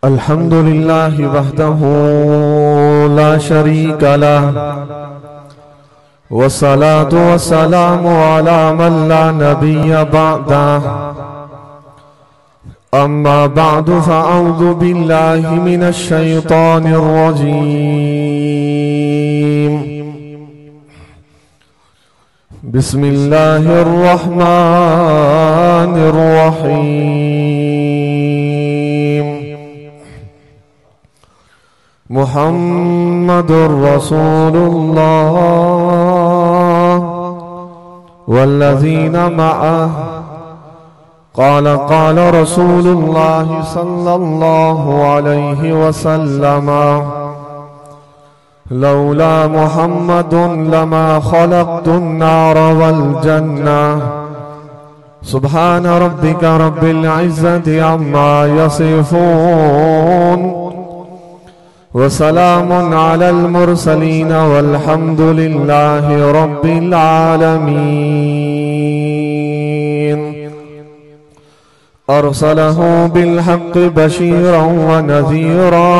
अल्हम्दुलिल्लाहि वहदहु ला शरीका लह वस्सलातु वस्सलामु अला मन ला नबिय्य बअदह अम्मा बअदु फअऊज़ु बिल्लाहि मिनश शैतानिर रजीम बिस्मिल्लाहिर रहमानिर रहीम मुहम्मदुर रसूलुल्लाह वल्लज़ीना मअह क़ाल रसूलुल्लाह सल्लल्लाहु अलैहि वसल्लम लौला मुहम्मदुन लमा खलक़तुन नार वल जन्नह सुब्हान रब्बिका रब्बिल इज़्ज़ति अम्मा यसिफून वसलामुन अलल मुरसलीन वल्हम्दुलिल्लाहि रब्बिल आलमीन अरसलहु बिलहक़्क़ि बशीरन व नज़ीरा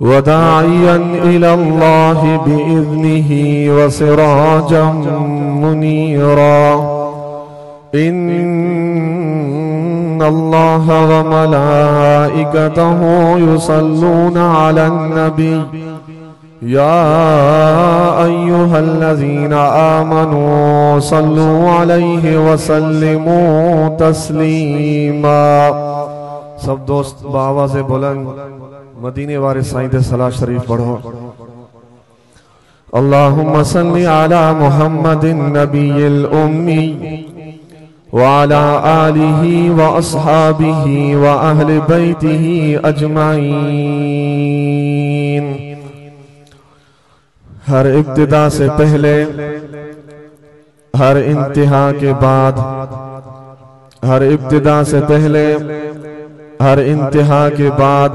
वदाइयन इलल्लाहि बिइज़्निहि वसिराजम मुनीरा इन्नल्लाह व मलाइकतहु युसल्लूना अलन नबी या अय्युहल्लज़ीना आमनू सल्लू अलैहि वसल्लिमू तस्लीमा। सब दोस्त आवाज़ बुलंद मदीने वाले साईं दे सलात शरीफ पढ़ो। अल्लाहुम्मा सल्ली अला मुहम्मदिन नबिय्यिल उम्मी व अला आलिहि व अस्हाबिहि व अहले बैतिहि अजमाइन। हर इब्तिदा से पहले, हर इंतहा के बाद, हर इब्तिदा से पहले, हर इंतहा के बाद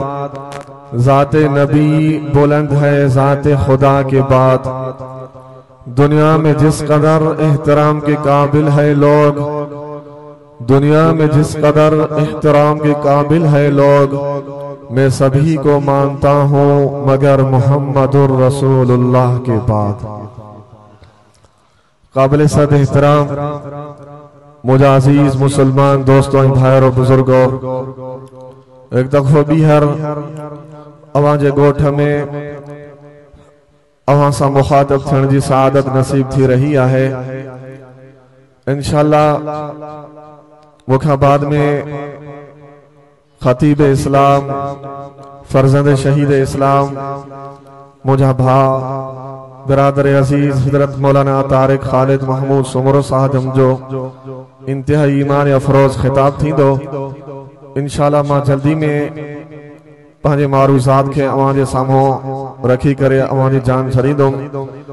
ज़ाते नबी बुलंद है, ज़ाते खुदा के बाद। दुनिया में जिस कदर एहतराम के काबिल है लोग, दुनिया में जिस कदर एहतराम के काबिल है लोग, मैं सभी को मानता हूँ मगर मुहम्मदुर रसूलुल्लाह के बाद। काबिल सद एहतराम मुजाजीज मुसलमान दोस्तों, भाई और बुजुर्गों, एक दफो बीहर अवाजे गोठ में अवां सां मुखातब थियण जी सआदत नसीब थी रही है। इंशाअल्लाह मुखा बाद में खतीब इस्लाम फर्जंद शहीद इस्लाम मुझा भा बिरादर अजीज हजरत मौलाना तारिक खालिद महमूद सुमरो साहब जो इंतहाई ईमान अफरोज खिताब थी दो। इंशाअल्लाह मां जल्दी में पंहिंजे मारूज़ात के अवां जे साम्हूं रखी करे अवां जी जान छॾींदुमि।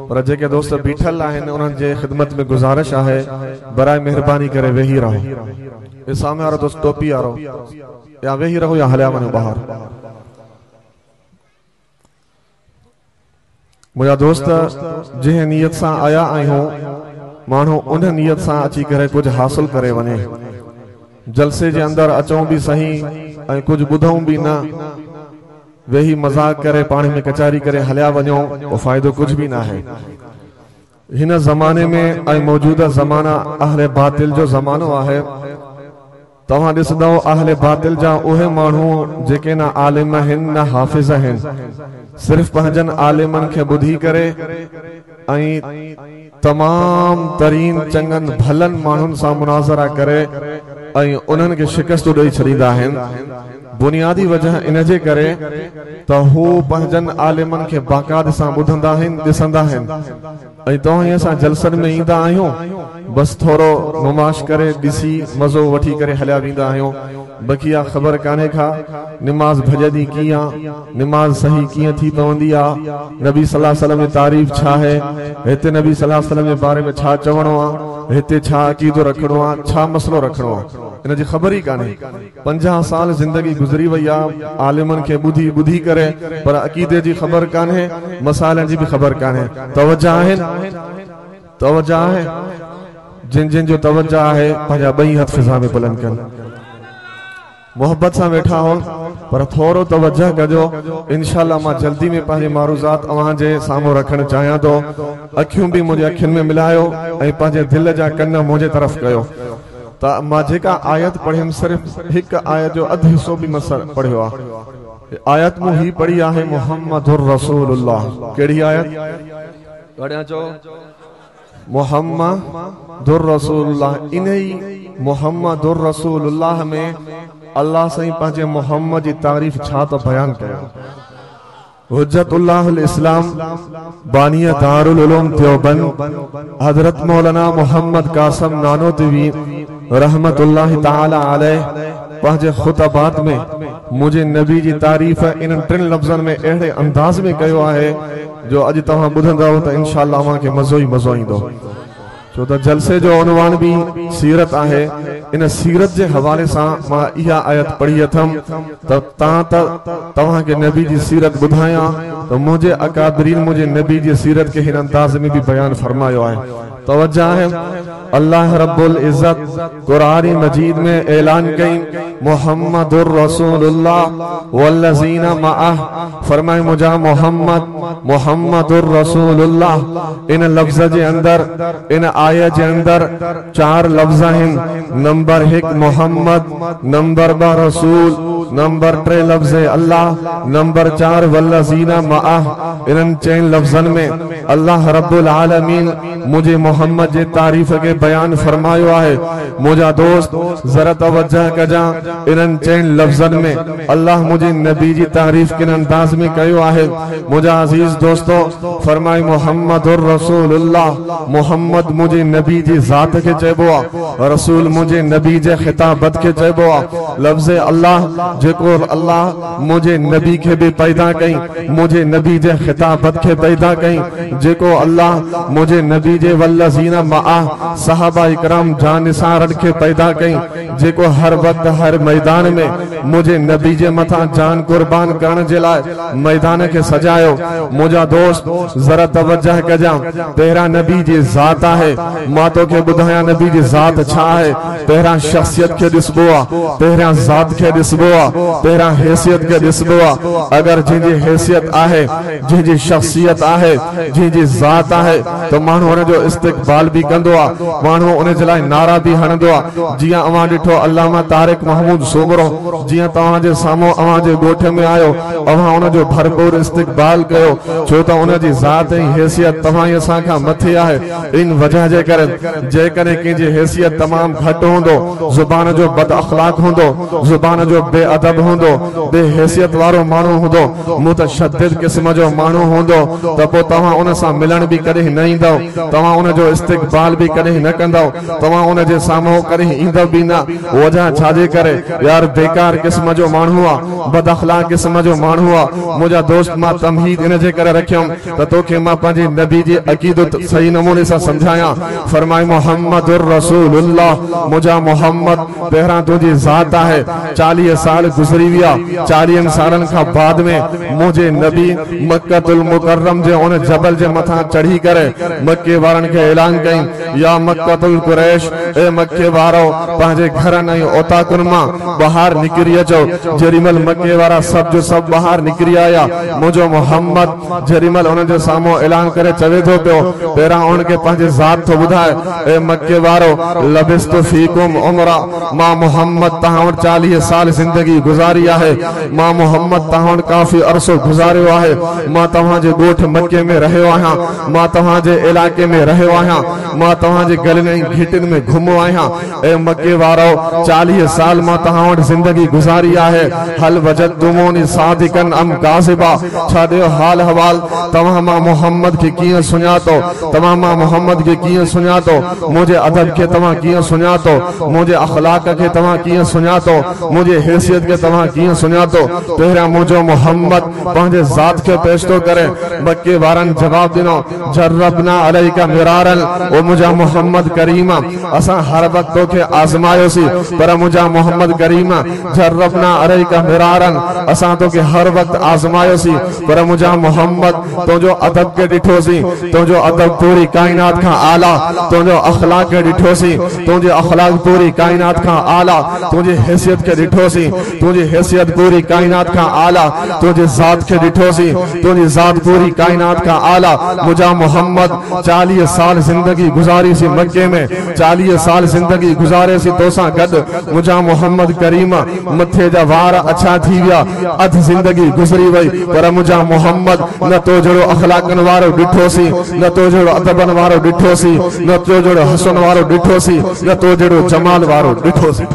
पर जेके दोस्त बीठल आहिनि उन्हनि जे ख़िदमत में गुज़ारिश आहे बराए मेहरबानी करे वेही रहो। ये सामने वारो दोस्त टोपी वारो या वेही रहो या हलिया वञो ॿाहिरि। मुंहिंजा दोस्त जंहिं नियत सां आया आहियूं माण्हू उन नियत सां अची करे कुछ हासिल करे वञे। जलसे जे अंदर अचूं भी सही ऐं कुछ ॿुधूं भी न, वेही मजाक करे पानी में कचारी करे हलिया वञो वो फायदो कुछ भी ना है। हिन ज़माने में ऐं मौजूदा ज़माना अहले बातिल जो ज़मानो आहे। तव्हां ॾिसंदो अहले बातिल जा उहे माण्हू जेके न आलिम आहिनि न हाफ़िज़ आहिनि, सिर्फ़ पंहिंजनि आलिमनि खे ॿुधी करे ऐं तमाम तरीन चङनि भलनि माण्हुनि सां मुनाज़रा करे ऐं उन्हनि खे शिकस्तूं ॾेई छॾींदा आहिनि। बुनियादी वजह इन जे करे त हू पंहिंजनि आलिमनि खे बाक़ायदा सां ॿुधंदा आहिनि, ॾिसंदा आहिनि ऐं तव्हां असां जलसनि में ईंदा आहियूं बस थोरो नुमाश करे ॾिसी मज़ो वठी करे हलिया वेंदा आहियूं। बकिया ख़बर कान्हे का निमाज़ भॼंदी कीअं, निमाज़ सही कीअं थी पवंदी आहे, नबी सल्लल्लाहु अलैहि वसल्लम जी तारीफ़ छा है, हिते नबी सल्लल्लाहु अलैहि वसल्लम जे बारे में छा चवणो आहे, हिते छा अक़ीदो रखणो आहे, छा मसलो रखणो आहे, इन जी ख़बर ही कान्हे। 50 साल जिंदगी गुज़री वई आहे आलिमनि खे ॿुधी ॿुधी करे, पर अक़ीदे जी ख़बर कान्हे, मसाइलनि जी बि ख़बर कान्हे। तवज्जा आहिनि, तवज्जा आहे, जिन जिन जो तवज्जा है पंहिंजा ॿई हथ फिज़ा में बुलंद कनि। मोहब्बत से वेठा हो पर थोड़ो तवज्जो कजो। इंशाअल्लाह मां जल्दी में पंहिंजे मारूज़ात अवां जे साम्हूं रखण चाहियां तो। अखियूं भी मुझे अखियुनि में मिलायो ऐं पंहिंजे दिल जा कन मुझे तरफ कयो। त मां जेका आयत पढ़ियमि सिर्फ हिक आयत जो अध हिस्सो भी मसर पढ़ियो आहे। आयत मूं ही पढ़ी आहे मुहम्मदुर रसूलुल्लाह। केड़ी आयत पढ़िया चो? मुहम्मदुर रसूलुल्लाह। इन्ही मुहम्मदुर रसूलुल्लाह में अल्लाह सही पंहिंजे मुहम्मद जी तारीफ छा तो बयान कयो। हुज्जतुल्लाहुल इस्लाम बानिया दारुल उलूम देवबंद हजरत मौलाना मोहम्मद कासिम नानोतवी रहमतुल्लाहि ताला अलैह पंहिंजे खुतबात में मुझे नबी जी तारीफ इन टिन लफ्ज़न में अहिड़े अंदाज में कयो आहे जो अॼु तव्हां ॿुधंदव त इंशाअल्लाह अव्हांखे मज़ो ई मज़ो ईंदो। छो त जलसे जो उनवान भी सीरत आहे। इन सीरत जे हवाले से मां इहा आयत पढ़ी अथम तव्हां के नबी जी सीरत बुधाया तो मुझे अकाबरीन मुझे नबी जी सीरत के हिन अंदाज में भी बयान फरमायो है। तवज्जो है अल्लाह रब्बुल इज्जत कुरान मजीद में ऐलान कई मुहम्मदुर रसूलुल्लाह वल्लज़ीना मअह। फरमाए मुझा मोहम्मद मुहम्मदुर रसूलुल्लाह। इन लफ्ज़ जे अंदर इन आयत जे अंदर 4 लफ्ज़ हैं। नंबर 1 मोहम्मद, नंबर 2 रसूल, नंबर 3 लफ्ज़ अल्लाह, नंबर 4 वल्लज़ीना मअह। इन 4 लफ्ज़न में अल्लाह रब्बुल आलमीन मुझे मोहम्मद जे तारीफ के बयान फरमायो है। मुझा दोस्त जरा तवज्जो कजा। इन 4 लफ्ज़न में अल्लाह मुझे नबी जी तारीफ किन अंदाज में कयो है। मुझा अजीज दोस्तों फरमाए मुहम्मदुर रसूलुल्लाह। मोहम्मद मुझे नबी जी जात के चइबो आ, रसूल मुझे नबी जे खिताबत के चइबो आ। लफ्ज़ अल्लाह जेको अल्लाह मुझे नबी के भी पैदा कई, मुझे नबी जे खिताबत के पैदा कई, जेको अल्लाह मुझे नबी जे वल्लज़ीना मअह सहाबा इकराम जानिसारन के पैदा कई, जेको हर वक्त हर मैदान में मुझे नबी जे मथा जान कुर्बान करण जे लाए मैदान के सजायो। मुझा दोस्त जरा तवज्जो कजा। तेरा नबी जी जात है। मां तो के बुधाया नबी जी जात छा है। तेरा शख्सियत के दिसबो आ, तेरा जात के दिसबो आ, तेरा हैसियत के दिसबो आ। अगर जिंजी हैसियत आहे, जिंजी शख्सियत आहे, जिंजी जात आहे तो मानू उन जो इस्तकबाल भी कंदो आ, मानू उन जे लाए नारा भी हणंदो आ। जिया अवां डिठो अल्लामा तारिक महमूद सोमरो जिया तवां जे सामो अवां जे गोठ में आयो, अवां उन जो भरपूर इस्तकबाल कयो। छो त उन जी जात ऐं हैसियत तवां असां खां मथे आहे। इन वजह जे करे जे करे किंजी हैसियत तमाम घट होंदो, जुबान जो बद अखलाक होंदो, जुबान जो बेअदब होंदो, बेहैसियत वारो मानू होंदो, मुतशद्दिद किस्म जो मानू होंदो त पो तवां उन सां मिलण भी कदे न ईंदो, तवां उन जो इस्तकबाल भी कदे न कंदो, तवां उन जे सामो कदे ईंदो भी न। वजह छाजे करे यार बेकार किस्म जो मानू आ, बद अखलाक किस्म जो मानू आ। मुझा दोस्त मां तमहीद इन जे करे रखियम त तोखे मां पंहिंजे नबी जी अकीदत सही नमूने सां समझाया। फरमाए मुहम्मदुर रसूलुल्लाह। मुझा मोहम्मद तेरा तुझी जात है। 40 साल गुजरी विया। 40 सालन का बाद में मुझे नबी मक्कतुल मुकर्रम जे उन जबल जे मथा चढ़ी करे मक्के वारन के ऐलान कई या मक्कतुल कुरैश, ए मक्के वारो पंहिंजे घरन ऐं ओताकुन मां बाहर निकरी अचो। जेरिमल मक्के वारा सब जो सब बाहर निकरी आया, मुझो मोहम्मद जेरिमल उन जे सामो ऐलान करे चवे थो पियो तेरा उन के पंहिंजे जात तो बुधाए, ए मक्के वारो लबिस्तु फीकुम उमरा। मां मोहम्मद तहां वटि 40 साल जिंदगी गुजारी है। मां मोहम्मद तहां वटि काफी अरसो गुजारियो है। मां तव्हां जे गोठ मक्के में रहियो आहियां, मां तव्हां जे इलाके में रहियो आहियां, मां तव्हां जे गलिन ऐं घिटिन में घुमो आहियां। ए मक्के वारो 40 साल मां तव्हां वटि जिंदगी गुजारी है। हल वजदतुमूनी सादिकन अम काज़िबा। छा ॾियो हाल हवाल तव्हां मां मोहम्मद के कीअं सुञातो, तव्हां मां मोहम्मद के कीअं सुञातो, मुझे अदब के तव्हां कीअं सुञातो, मुझे अखलाक के तव्हां कीअं सुञातो, मुझे हैसियत के तव्हां कीअं सुञातो। तेरा मुझो मोहम्मद पंहिंजे जात के पेश तो करे। मक्के वारन जवाब दिनो जर्रबना अलैका मिरारन मिरारन ओ मुझा मोहम्मद करीमा असा हर वक्त तो के आजमायोसी पर मुझा मोहम्मद करीमा जर्रबना अलैका मिरारन असा तो के हर वक्त आजमायोसी पर मुझा मोहम्मद तो जो अदब के डिठोसी तो जो अदब पूरी कायनात का आला तो जो अखलाक के डिठोसी तो जो अखलाक पूरी कायनात का आला तुझे हैसियत के डिठोसी तुझे हैसियत पूरी कायनात का आला तुझे जात के डिठोसी तुझे जात पूरी कायनात का आला मुझा मोहम्मद 40 साल जिंदगी गुजारी सी मक्के में 40 साल जिंदगी गुजारे सी तोसा गद मुझा मोहम्मद करीमा मथे जा वार अच्छा थी गया अध जिंदगी गुजरी वई पर मुझा मोहम्मद न तो जड़ो अखलाकन वारो डिठोसी न तो जड़ो अदबन वारो डिठोसी न तो जड़ो हसन वारो डिठोसी न तो जड़ो जमाल वारो डिठोसी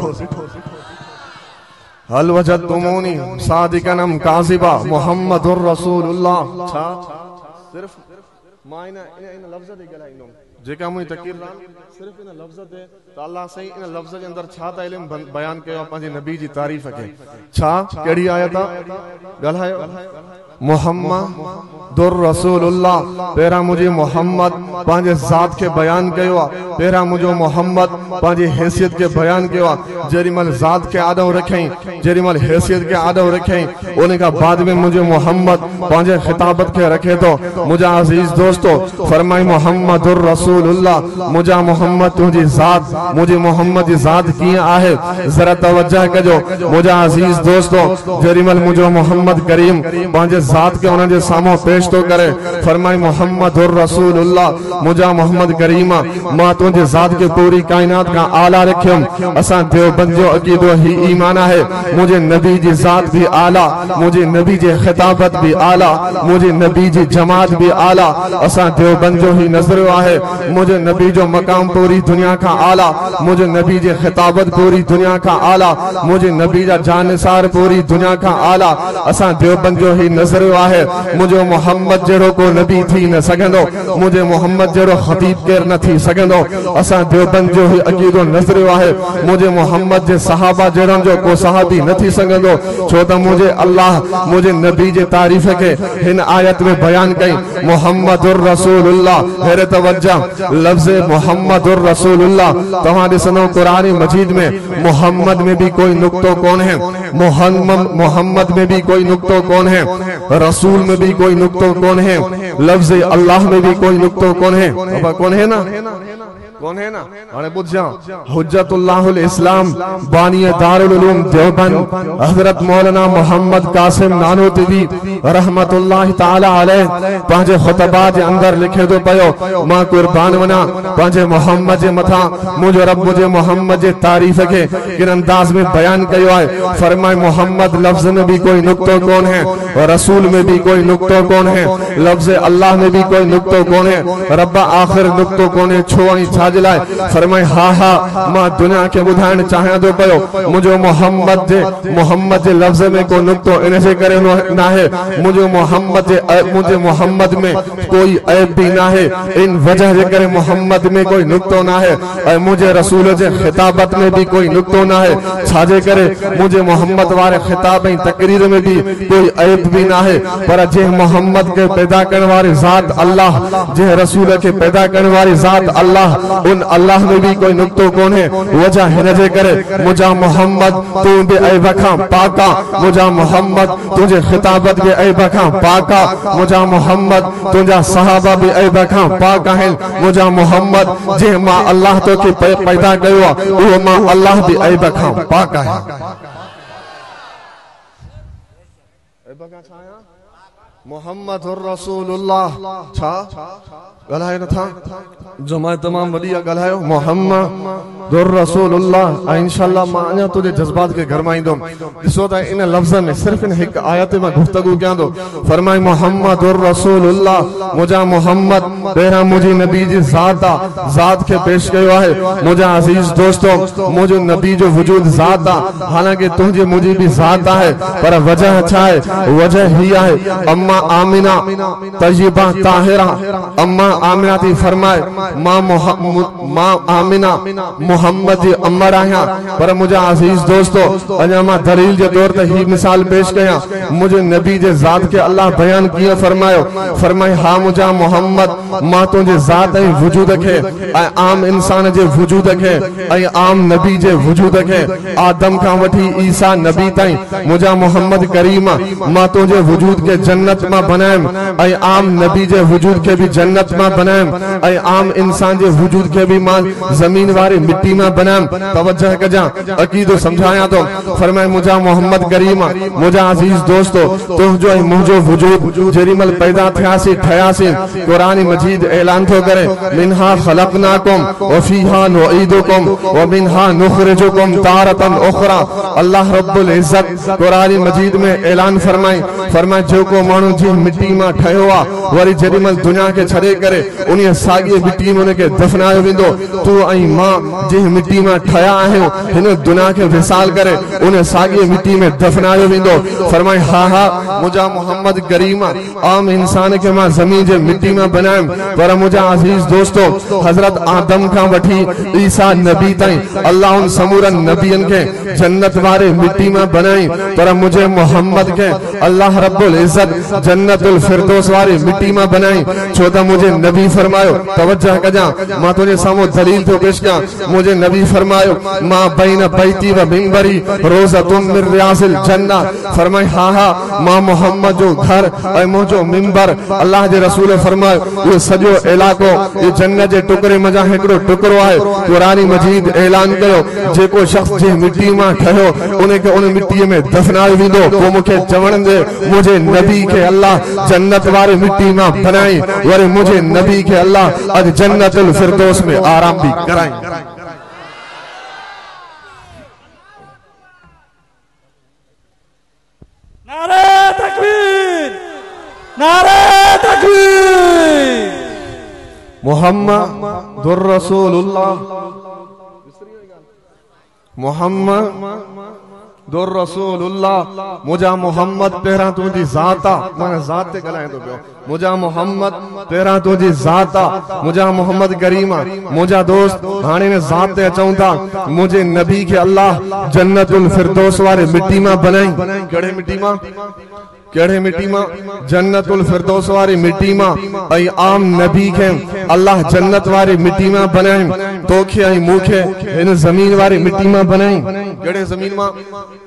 हल वजदतुमूनी सादिकनम काज़िबा मुहम्मदुर रसूलुल्लाह छा सिर्फ मायना इन लफ्ज़ दे गलाइंदो जेका मुई तकीरान सिर्फ इन लफ्ज़ दे त अल्लाह सही इन लफ्ज़ जे अंदर छा त इल्म बयान कयो पंहिंजे नबी जी तारीफ के छा केड़ी आयत गलायो मुहम्मदुर रसूलुल्लाह पेरा मुझे मोहम्मद पंहिंजे ज़ात के बयान कयो पेरा मुझो मोहम्मद पंहिंजी हैसियत के बयान कयो जेरीमल ज़ात के आदो रखई जेरीमल हैसियत के आदो रखई उन का बाद में मुझे मोहम्मद पंहिंजे खिताबत के रखे तो मुझा अजीज दोस्तों फरमाई मोहम्मदुर रसूलुल्लाह मुझा मोहम्मद तुझी ज़ात मुझे मोहम्मद जी ज़ात किया आहे जरा तवज्जो कजो मुझा अजीज दोस्तों जेरीमल मुझो मोहम्मद करीम पंहिंजे ज़ात के उन्हें सामो पेश तो करे फरमाई मोहम्मदुर रसूलुल्लाह मुझा मोहम्मद करीमा मां तुझे ज़ात के पूरी कायनात का आला रखियम असा देवबंद जो अकीदो ही ईमान है मुझे नबी जी ज़ात भी आला मुझे नबी जी खिताबत भी आला मुझे नबी जी जमात भी आला असा देवबंद जो ही नजर है मुझे नबी जो मकाम पूरी दुनिया का आला मुझे नबी जी खिताबत पूरी दुनिया का आला मुझे नबी जा जानसार पूरी दुनिया का आला असा देवबंद जो ही नजर आहे मुझे मोहम्मद जड़ो को नबी थी न सगंदो मुझे मोहम्मद जड़ो खतीब केर न थी सगंदो असा देवबंद जो ही अकीदो नजर आहे मुझे मोहम्मद जे सहाबा जड़न जो को सहाबी न थी सगंदो छो त मुझे अल्लाह मुझे नबी जे तारीफ के इन आयत में बयान कई मोहम्मदुर रसूलुल्लाह हेरे तवज्जो लफ्ज़ मोहम्मदुर रसूलुल्लाह तहां दिसनो कुरान मजीद में मोहम्मद में भी कोई नुक्तो कौन है मोहम्मद में भी कोई नुक्तो कौन है रसूल में भी कोई नुक्तो कौन है लफ्ज़ अल्लाह में भी कोई नुक्तो कौन है कौन है ना कौन है ना अरे बुझ जा हुज्जतुल्लाहुल इस्लाम बानी दारुल उलूम देवबंद हजरत मौलाना मोहम्मद कासिम नानोतवी रहमतुल्लाह ताला अलैह पंहिंजे खुतबा जे अंदर लिखे दो पयो मां कुर्बान वना पंहिंजे मोहम्मद जे मथा मुझे रब मुझे मोहम्मद जे तारीफ के किन अंदाज में बयान कयो है फरमाए मोहम्मद लफ्ज में भी कोई नुक्तो कौन है और रसूल में भी कोई नुक्तो कौन है लफ्ज अल्लाह में भी कोई नुक्तो कौन है रब्बा आखिर नुक्तो कौन है छोई छाजलाए फरमाए हा हा मां दुनिया के बुधाइण चाहे दो पयो मुझे मोहम्मद जे लफ्ज में कोई नुक्तो इन से करे ना है मुझे मोहम्मद में कोई ऐब भी ना है इन वजह जे करे मोहम्मद में कोई नुक्तो ना है और मुझे रसूल जे खिताबत में भी कोई नुक्तो ना है छाजे करे मुझे मोहम्मद वाले खिताब तकरीर में भी कोई ऐब भी ना है पर जे मोहम्मद के पैदा करने वाली जात अल्लाह जे रसूल के पैदा करने वाली जात अल्लाह उन अल्लाह में भी कोई नुक्तो कौन है वजह हिन जे करे मुझा मोहम्मद तू भी ऐब खां पाका मुझा मोहम्मद तुझे खिताबत भी ऐब खां पाका मुझा मोहम्मद तुझा सहाबा भी ऐब खां पाक आहिन मुझा मोहम्मद जे मां अल्लाह तो के पैदा कयो वो मां अल्लाह भी ऐब खां पाक आहे मोहम्मदुर रसूलुल्लाह छा गलायो न था जो मैं तमाम वडिया गलायो मोहम्मदुर रसूलुल्लाह इंशाअल्लाह मां अञा तुझे जज्बात के घर में आईंदुम दिसो त इन लफ्ज़ में सिर्फ इन एक आयत में गुफ्तगू कयां दो फरमाए मोहम्मदुर रसूलुल्लाह मुझा मोहम्मद पेरा मुझी नबी जी जात के पेश कयो है मुझा अजीज दोस्तों मुझे नबी जो वजूद जात हालांकि तुझे मुझी भी जात है पर वजह अच्छा है वजह ही है अम्मा आमिना तय्यबा ताहिरा। अम्मा आमिना थी फरमाए मां आमिना मोहम्मद जी अमर आया। पर मुझे अजीज दोस्तों अजा मां दलील जे तौर ते ही मिसाल पेश कया। मुझे नबी जे जात के अल्लाह बयान किया फरमायो। फरमाए हा मुझा मोहम्मद मां तुझे जात ऐं वजूद के आम इंसान जे वजूद के आम नबी जे वजूद के आदम का वठी ईसा नबी ताई मुझा मोहम्मद करीमा मां तुझे वजूद के जन्नत में बनाएम ऐं आम नबी जे वजूद के भी जन्नत में बनाएम ऐं आम इंसान जे वजूद के भी मां जमीन वारी मिट्टी में बनाएम। तवज्जो कजा अकीदो समझाया तो फरमाए मुझा मोहम्मद करीमा मुझा अजीज दोस्तों तुझो ऐं मुझो वजूद जेरीमल पैदा थियासी ठयासी कुरान मजीद ऐलान तो करे मिनहा खलकनाकुम व फीहा नुईदुकुम व मिनहा नुखरिजुकुम तारतन उखरा। अल्लाह रब्बुल इज्जत कुरान मजीद में ऐलान फरमाए जो को मानू जी मिट्टी में ठयो आ वरी जेरीमल दुनिया के छड़े करे उन्हें सागी मिट्टी में उनके दफनायो विंदो। तू ऐं मां जी मिट्टी में ठया आहियो हिन दुनिया के विसाल करे उन्हें सागी मिट्टी में दफनायो विंदो। फरमाए हा मुझा मोहम्मद करीमा आम इंसान के मां जमीन जे मिट्टी में बनाएम। पर मुझा अजीज दोस्तों हजरत आदम का वठी ईसा नबी ताई अल्लाह उन समूरन नबियन के जन्नत वारे मिट्टी में बनाई। पर मुझे मोहम्मद के अल्लाह रब्बुल इज्जत जन्नतुल फिरदौस वारी मिट्टी में बनाई। छो त मुझे नबी फरमायो तवज्जो कजा मां तुझे सामो दलील तो पेश किया। मुझे नबी फरमायो मां बैन बैती व मिंबरी रोज़तुम मिन रियासिल जन्नह। फरमाए हा मां मोहम्मद जो घर ऐं मुझो मिंबर अल्लाह जे रसूल फरमायो ये सजो इलाको ये जन्नत जे टुकड़े मजा एकड़ो टुकड़ो है। कुरान मजीद ऐलान कयो जेको शख्स जे मिट्टी में ठयो उन्हें के उन मिट्टी में दफनायो विंदो। को मुखे चवण दे मुझे नबी के अल्लाह जन्नत वारी मिट्टी में बनाई वरी मुझे नबी के अल्लाह अज जन्नतुल फिरदौस में आराम भी कराई। नारे तकबीर नारे तकबीर। मुहम्मदुर रसूलुल्लाह मुहम्मदुर रसूलुल्लाह मुझा मोहम्मद पहिरा तुझी जाता माने जात ते गलाए तो पियो। मुझा मोहम्मद पहिरा तुझी जाता मुझा मोहम्मद करीमा मुझा दोस्त हाने ने जात ते अचूं था। मुझे नबी के अल्लाह जन्नतुल फिरदौस वारे मिट्टी में बनाई। केड़े मिट्टी में केड़े मिट्टी में जन्नतुल फिरदौस वारी मिट्टी में ऐं आम नबी के अल्लाह जन्नत वारी मिट्टी में बनाई। तोखे ऐं मूखे इन जमीन वारी मिट्टी में बनाई। केड़े जमीन में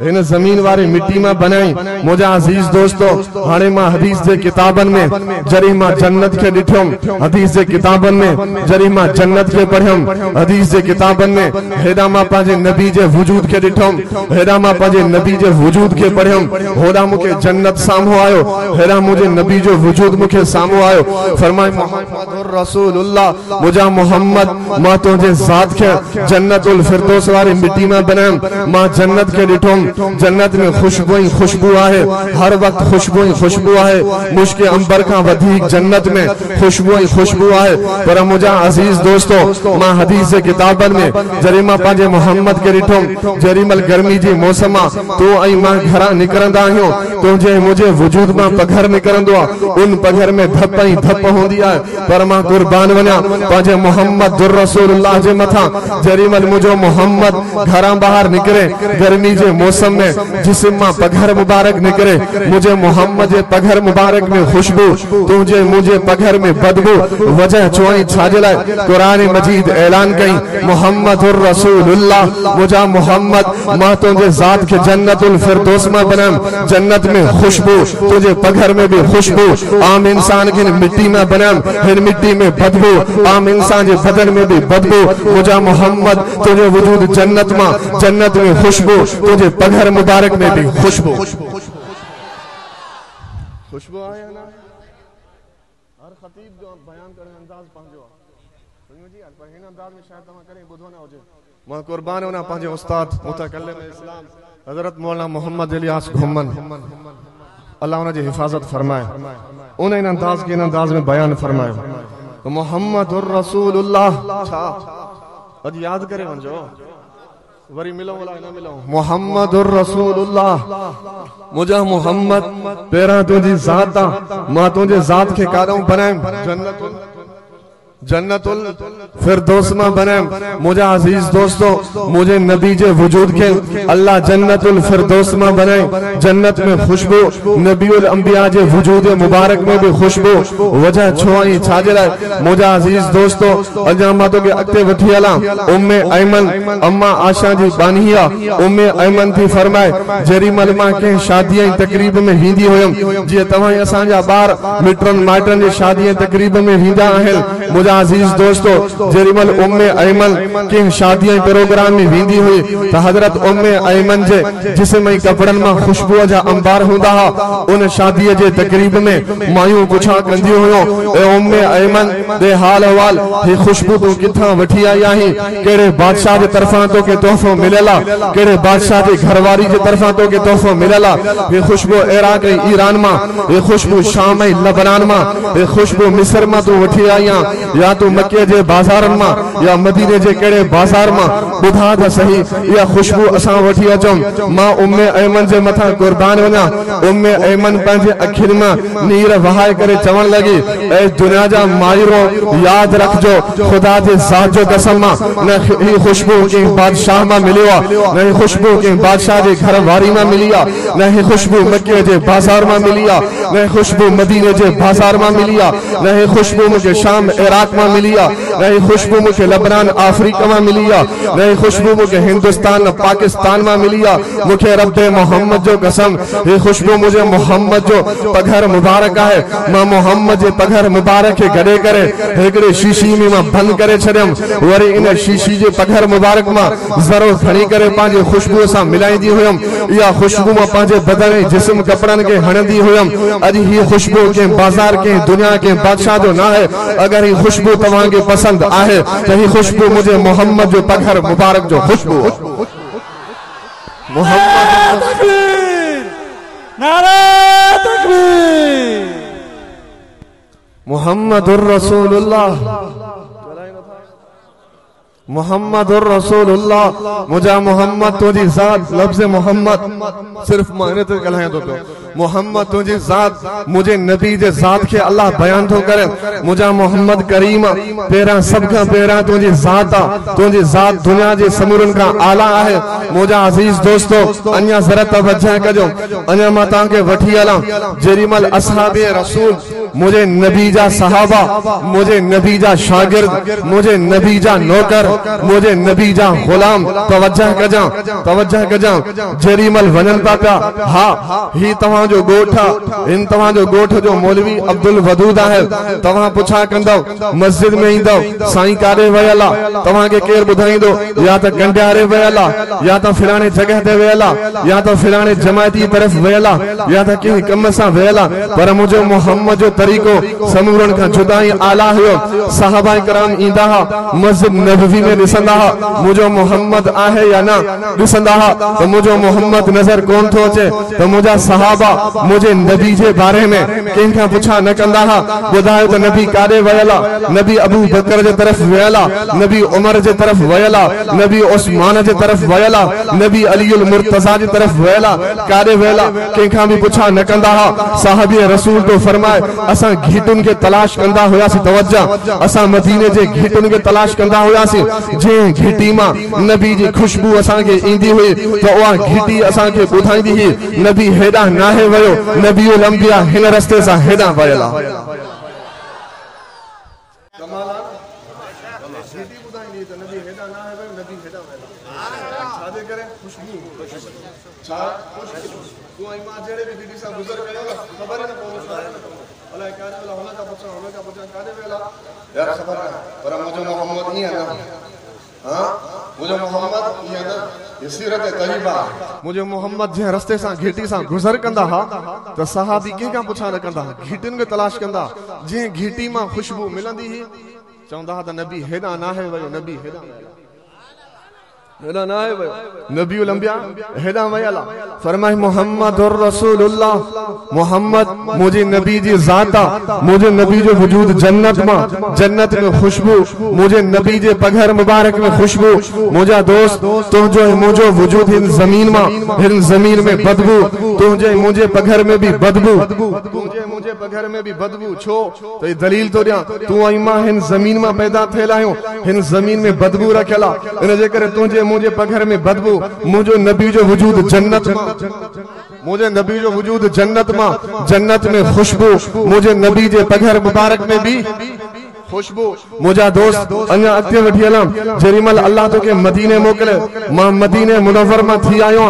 इन जमीन वारी मिट्टी में बनाई। मुझा अजीज दोस्तों हाने मां हदीस जे किताबन में जरी मां जन्नत के डिठम हदीस जे किताबन में जरी मां जन्नत के पढ़म हदीस जे किताबन में हेडा मां पाजे नबी जे वजूद के डिठम हेडा मां पाजे नबी जे वजूद के पढ़म होडा मुके जन्नत सामो आयो हेरा मुझे नबी जो वजूद मुखे सामो आयो। फरमाए मुहम्मदुर रसूलुल्लाह मुझा मोहम्मद मां तुझे जात के जन्नतुल फिरदौस वारी मिट्टी में बनाएम। मां जन्नत के डिठम जन्नत में खुशबू आहे हर वक्त खुशबू आहे। मुश्क अंबर का वधिक जन्नत में खुशबू आहे। पर मुझा अजीज दोस्तों मां हदीस के किताबन में जरी मां पाजे मोहम्मद के डिठम जरीमल गर्मी जी मौसम तो ऐं मां घरा निकरंदा आहियूं तुझे मुझे वजूद में पघर निकरंदो आ उन पघर में धप ही धप होंदी है। पर मां कुर्बान वना पाजे मोहम्मदुर रसूलुल्लाह जे मथा जरीमल मुझो मोहम्मद घरा बाहर निकरे गर्मी जे मौसम में जिस्म में पघर मुबारक निकरे मुझे मोहम्मद जे पघर मुबारक में खुशबू तुझे मुझे पघर में बदबू वजह चोई छाजला कुरान मजीद ऐलान कई मोहम्मदुर रसूलुल्लाह मुझा मोहम्मद मां तुझे जात के जन्नतुल फिरदौस में बनाम जन्नत में खुशबू तुझे पघर में भी खुशबू आम इंसान की मिट्टी में बनाम फिर मिट्टी में बदबू आम इंसान के बदन में भी बदबू मुझा मोहम्मद तुझे वजूद जन्नत में खुशबू तुझे पघर मुबारक में भी खुशबू आया ना। हर खतीब जो बयान करने अंदाज पंहिंजो समझो जी पर हिन अंदाज में शायद तमा करे बुधो ना होजे। मां कुर्बान होना पंहिंजे उस्ताद मुतकल्लिम इस्लाम हजरत मौलाना मोहम्मद इलियास घुमन अल्लाह उनकी हिफाजत फरमाए उन इन अंदाज में बयान फरमाए। तो मोहम्मदुर रसूलुल्लाह अज याद करे वंजो वरी मिलो वाला ना मिलो मुहम्मदुर रसूलुल्लाह मुझा मोहम्मद पेरा तुझी ज़ात मां तुझे ज़ात के कादों बनाए जन्नतुल फिरदौस में बने मुझे अजीज दोस्तों मुझे नबी जे वजूद के अल्लाह जन्नतुल फिरदौस में बने जन्नत में खुशबू नबीउल अंबिया जे वजूद मुबारक में भी खुशबू वजह छोई छाजरा मुझे अजीज दोस्तों अजामतों के अक्ते वठियाला उम्मे ऐमन अम्मा आशा जी बानिया उम्मे ऐमन थी फरमाए जेरी मलमा के शादियां तकरीब में हिंदी होयम जे तवा असा जा बार मिटरन माइटन जे शादियां तकरीब में हिंदा आहल मुझे अजीज दोस्तों जेरीमल उम्मे ऐमन की शादियां प्रोग्राम में विंदी हुई तो हजरत उम्मे ऐमन जे जिसमें कपड़न में खुशबू जा अंबार हुंदा उन शादी जे तकरीब में मायूं पुछा कंदी हुयो ए उम्मे ऐमन दे हाल हवाल ये खुशबू तू किथा वठी आई आही केड़े बादशाह जे तरफा तो के तोहफो मिलेला केड़े बादशाह जे घरवारी जे तरफा तो के तोहफो मिलेला ये खुशबू इराक ए ईरान में ये खुशबू शाम ए लबनान में ये खुशबू मिस्र में तू वठी आई या तू मक्के जे बाजार में या मदीने जे केड़े बाजार में बुधा था सही या खुशबू असा वठी अचम मां उम्मे ऐमन जे मथा कुर्बान वना उम्मे ऐमन पंजे अखिन में नीर वहाए करे चवण लगी ए दुनिया जा मायरो याद रखजो खुदा जे ज़ात जो कसम न ही खुशबू के बादशाह में मिलियो न ही खुशबू के बादशाह जे घरवारी में मिलिया न ही खुशबू मक्के जे बाजार में मिलिया न ही खुशबू मदीने जे बाजार में मिलिया न ही खुशबू मुझे शाम इराक में मिलिया नहीं खुशबू मुझे लबनान अफ्रीका में मिलिया नहीं खुशबू मुझे हिंदुस्तान पाकिस्तान में मिलिया मुझे रब्बे मोहम्मद जो कसम ये खुशबू मुझे मोहम्मद जो पघर मुबारक है मां मोहम्मद जे पघर मुबारक के गड़े करे एकड़े शीशी में मां बंद करे छड़म वरी इन शीशी जे पघर मुबारक में जरूर खणी करे पांजे खुशबू सा मिलाईंदी हुयम या खुशबू में पांजे बदन जिस्म कपड़न के हणंदी हुयम अज ये खुशबू के बाजार के दुनिया के बादशाह जो ना है अगर ये खुशबू तवां के पसंद आहे तो ही खुशबू मुझे मोहम्मद जो पघर मुबारक जो खुशबू मोहम्मद तकबीर नारे तकबीर मुहम्मदुर रसूलुल्लाह मुहम्मदुर रसूलुल्लाह मुझा मोहम्मद तुझी ज़ात लफ्ज़ मोहम्मद सिर्फ माने तो कलाया तो मोहम्मद तुझी ज़ात मुझे नबी जे ज़ात के अल्लाह बयान तो करे मुझा मोहम्मद करीम पेरा सब का पेरा तुझी ज़ात दुनिया जे समूरन का आला है मुझा अजीज दोस्तों अन्या जरा तवज्जो कजो अन्या माता के वठी आला जेरीमल असहाबे रसूल मुझे नबी जा सहाबा मुझे नबी जा शागिर्द मुझे नबी जा नौकर मुझे नबी जा गुलाम तवज्जो कजा जेरीमल वनन पापा हां ही तवा जो गोठा इन तवा जो गोठ जो मौलवी अब्दुल वदूद है तवा पुछा कंदो मस्जिद में इंदो साईं कारे वयला तवा के केर बुधाइंदो या त कंडियारे वयला या त फिलाने जगह ते वयला या त फिलाने जमाती तरफ वयला या त के कम सा वयला पर मुझे मोहम्मद जो तरीको समूरन का जुदाई आला हुयो सहाबा कराम इंदा मस्जिद नबवी में दिसंदा मुझो मोहम्मद आहे या ना दिसंदा तो मुझो मोहम्मद नजर कोन थो अचे तो मुझा सहाबा मुझे नबी जे बारे में कंखा पुछा न कंदा बुधायो तो नबी कारे वयला नबी अबू बकर जे तरफ वयला नबी उमर जे तरफ वयला नबी उस्मान जे तरफ वयला नबी अलीउल मुर्तजा जे तरफ वयला कारे वयला कंखा भी पुछा न कंदा साहबी रसूल तो फरमाए असा घीटुन के तलाश कंदा होयासी तवज्जो असा मदीने जे घीटुन के तलाश कंदा होयासी जे घीटी मा नबी जी खुशबू असा के इंदी हुई तो वा घीटी असा के बुधाईंदी ही नबी हेडा नाहे वयो नबीउल अंबिया हिन रस्ते सा हेडा वयला कमाल घीटी बुधाईंदी तो नबी हेडा नाहे वयो नबी हेडा वयला छादे करे खुशबू छा खुशबू तू आई मां जेड़े भी घीटी सा गुजर कयो खबर न पवो अला काने वाला होला का बच्चा काने वाला यार खबर है पर मुझे मोहम्मद नहीं है ना हां मुझे मोहम्मद नहीं है ना ये सीरत तय्यबा मुझे मोहम्मद जे रास्ते सा घीटी सा गुजर कंदा हा तो सहाबी के का पुछा न कंदा घीटिन के तलाश कंदा जे घीटी मा खुशबू मिलंदी ही चौंदा त नबी हेडा ना है वयो नबी हेडा हेदा ना है नबीउल अंबिया हेदा वयला फरमाए मोहम्मदुर रसूलुल्लाह मोहम्मद मुझे नबी जी जाता मुझे नबी जो वजूद जन्नत में खुशबू मुझे नबी जे पघर मुबारक में खुशबू मुझा दोस्त तो जो मुझो वजूद इन जमीन में बदबू तुझे मुझे पघर में भी बदबू तुझे मुझे पघर में भी बदबू छो तो ये दलील तो दिया तू आईमा इन जमीन में पैदा थेला आयो इन जमीन में बदबू रखेला इन जे करे तुझे मुझे पघर में बदबू मुझो नबी जो वजूद जन्नत मुझे नबी जो वजूद जन्नत में खुशबू मुझे नबी जे पघर मुबारक में भी खुशबू मुझा दोस्त अन्या अत्य वठी हलम जरीमल अल्लाह तो के मदीने मोकले मां मदीने मुनव्वर में थी आयो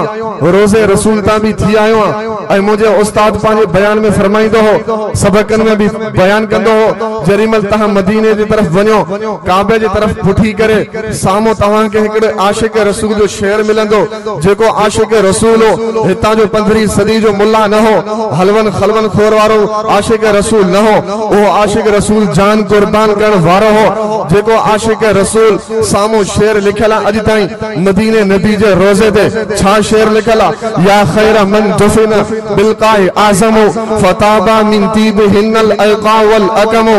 रोजे रसूल ता भी थी आयो ऐ मुझे उस्ताद पांजे बयान में फरमाइंदो हो सबकन में भी बयान कंदो हो जरीमल तहा मदीने की तरफ वणो काबे की तरफ पुठी करे सामो तवा के एकड़े आशिक रसूल जो शेर मिलंदो जेको आशिक रसूल हो हिता जो 15वीं सदी जो मुल्ला न हो हलवन खलवन खोर वारो आशिक रसूल न हो ओ आशिक रसूल जान कुर्बान करण वारो हो जेको आशिक रसूल सामो शेर लिखला अज ताई मदीने नबी जे रोजे दे छा शेर लिखला या खैर मन दुफिन बिलकाए आजमो फताबा मिन तीब हिन्नल अलका वल अकमो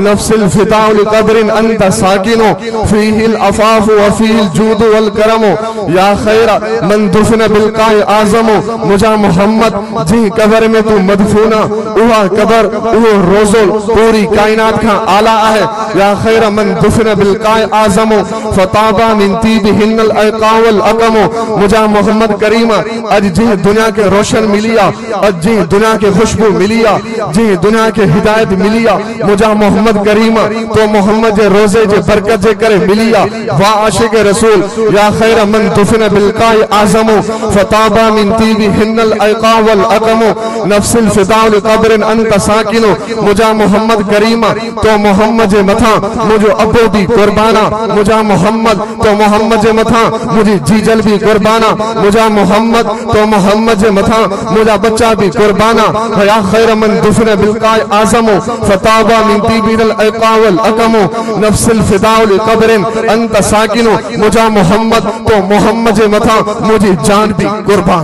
नफ्सिल फिदाउ लिकब्रिन अंत साकिनो फीहिल अफाफ व फीहिल जूद वल करमो या खैर मन दुफिन बिलकाए आजमो मुझा मोहम्मद जी कब्र में तू मदफूना उहा कब्र वो रोजो पूरी कायनात का आला है या खैर मन दुफन बिलकाए आजमो फताबा मिन तीब हिन्नल अलका वल अकमो मुझा मोहम्मद करीम अज जी दुनिया के रोशन मिलिया अज जी दुनिया के खुशबू मिलिया जी दुनिया के हिदायत मिलिया मुझा मोहम्मद करीम तो मोहम्मद जे रोजे जे बरकत जे करे मिलिया वा आशिक रसूल या खैर मन दुफन बिलकाए आजमो फताबा मिन तीब हिन्नल अलका वल अकमो नफ्सिल फिदाउ लिकब्रिन अंत साकिनो मुझा मोहम्मद करीम तो मोहम्मद जे मथा मुझो अबो भी कुर्बाना मुझा मोहम्मद तो मोहम्मद जे मथा मुझी जीजल भी कुर्बाना मुझा मोहम्मद तो मोहम्मद जे मथा मुझा बच्चा भी कुर्बाना या खैर मन दुफन बिलकाए आजमो फताबा मिन तीबिल अलका वल अकमो नफ्सिल फिदाउ लिकब्रिन अंत साकिनो मुझा मोहम्मद तो मोहम्मद जे मथा मुझी जान भी कुर्बान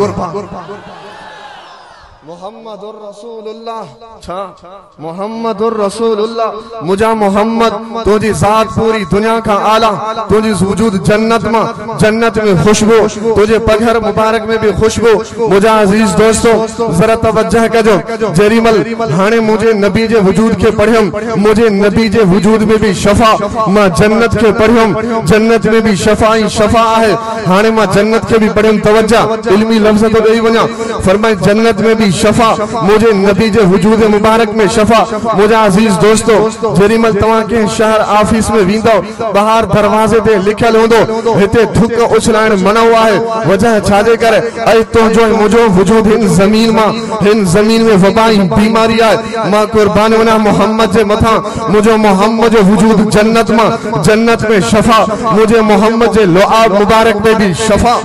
मोहम्मदुर रसूलुल्लाह छा मोहम्मदुर रसूलुल्लाह मुझा मोहम्मद तुझी जात पूरी दुनिया का आला तुझी वजूद जन्नत में खुशबू तुझे पघर मुबारक में भी खुशबू मुझा अजीज दोस्तों जरा तवज्जह कजो जरीमल हाने मुझे नबी जे वजूद के पढ़ियम मुझे नबी जे वजूद में भी शफा मां जन्नत के पढ़ियम जन्नत में भी शफा ही शफा है हाने मां जन्नत के भी पढ़ियम तवज्जह इल्मी लफ्ज तो गई वना फरमाए जन्नत में भी शफा मुझे नबी जे वजूद मुबारक में शफा मुझा अजीज दोस्तों जरीमल तवा के शहर ऑफिस में वींदो बाहर दरवाजे पे लिखल होंदो हिते थुक उछलाण मना हुआ है वजह छाजे करे ऐ तो जो मुझो वजूद इन जमीन में वबाई बीमारी है मां कुर्बान वना मोहम्मद जे मथा मुझो मोहम्मद जे वजूद जन्नत में शफा मुझे मोहम्मद जे लुआब मुबारक में भी शफा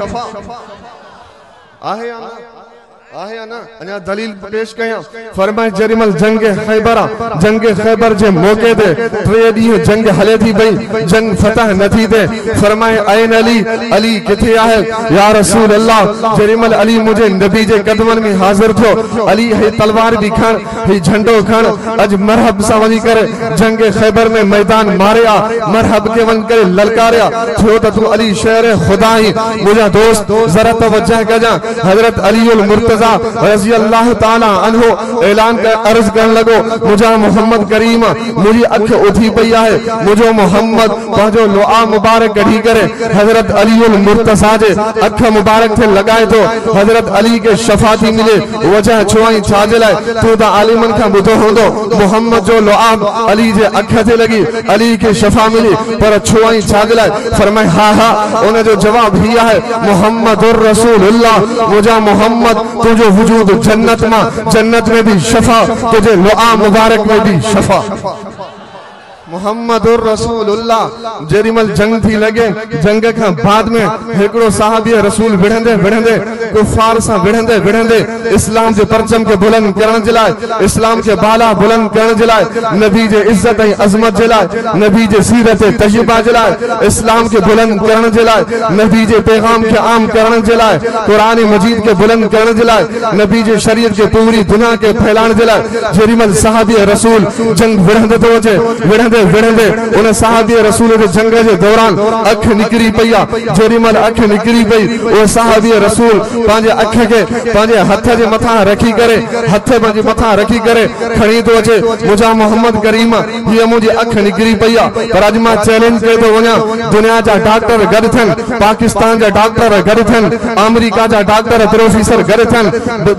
आहे ना अन्या दलील पेश कया फरमाए जरीमल जंग खैबर जे मौके दे टे दी जंग हले थी भई जंग फतह नथी दे फरमाए ऐन अली किथे आहे या रसूल अल्लाह जरीमल अली मुझे नबी जे कदमन में हाजिर थो अली हे तलवार भी खण हे झंडो खण अज मरहब सा वनी करे जंग खैबर में मैदान मारिया मरहब के वन करे ललकारिया थो त तू अली शेर खुदा ही मुझा दोस्त जरा तवज्जह कजा हजरत अलीउल मुर्तजा रज़ी अल्लाह ताला अन्हु ऐलान कर अर्ज करन लगो मुझा मोहम्मद करीम मुझी अख उठी पई है मुझो मोहम्मद पाजो लुआ मुबारक कढी करे हजरत अलीउल मुर्तजा जे अख मुबारक थे लगाए तो हजरत अली के शफाती मिले वजह छुआई छाजे लाए तू दा आलिमन का बुधो होंदो मोहम्मद जो लुआ अली जे अख थे लगी अली के शफा मिली पर छुआई छाजे लाए फरमाए हां उन्हें जो जवाब दिया है मोहम्मदुर रसूलुल्लाह मुझा मोहम्मद तुझो वजूद जन्नत में भी शफा तुझे लुआ मुबारक में भी शफा मुहम्मदुर रसूलुल्लाह जेरीमल जंग थी लगे जंग का बाद में एकड़ो साहबी रसूल विढ़ंदे विढ़ंदे कुफार सा विढ़ंदे विढ़ंदे इस्लाम के परचम के बुलंद करण जिलाए इस्लाम के बाला बुलंद करण जिलाए नबी जे इज्जत ए अजमत जिलाए नबी जे सीरत तय्यबा जिलाए इस्लाम के बुलंद करण जिलाए नबी जे पैगाम के आम करण जिलाए कुरान मजीद के बुलंद करण जिलाए नबी जे शरीयत के पूरी दुनिया के फैलाण जिलाए जेरीमल साहबी रसूल जंग विढ़ंदे तो अचे विढ़ंदे विढ़ंदे उन साहबी रसूल के जंग के दौरान अख निकरी पई आ जेरीमल अख निकरी पई ओ साहबी रसूल पांजे अख के पांजे हथ जे मथा रखी करे हथ पांजे मथा रखी करे खणी तो अचे मुजा मोहम्मद करीम ये मुझे अख निकरी पई आ पर आज मां चैलेंज करे तो वणा दुनिया जा डॉक्टर गड थन पाकिस्तान जा डॉक्टर गड थन अमेरिका जा डॉक्टर प्रोफेसर गड थन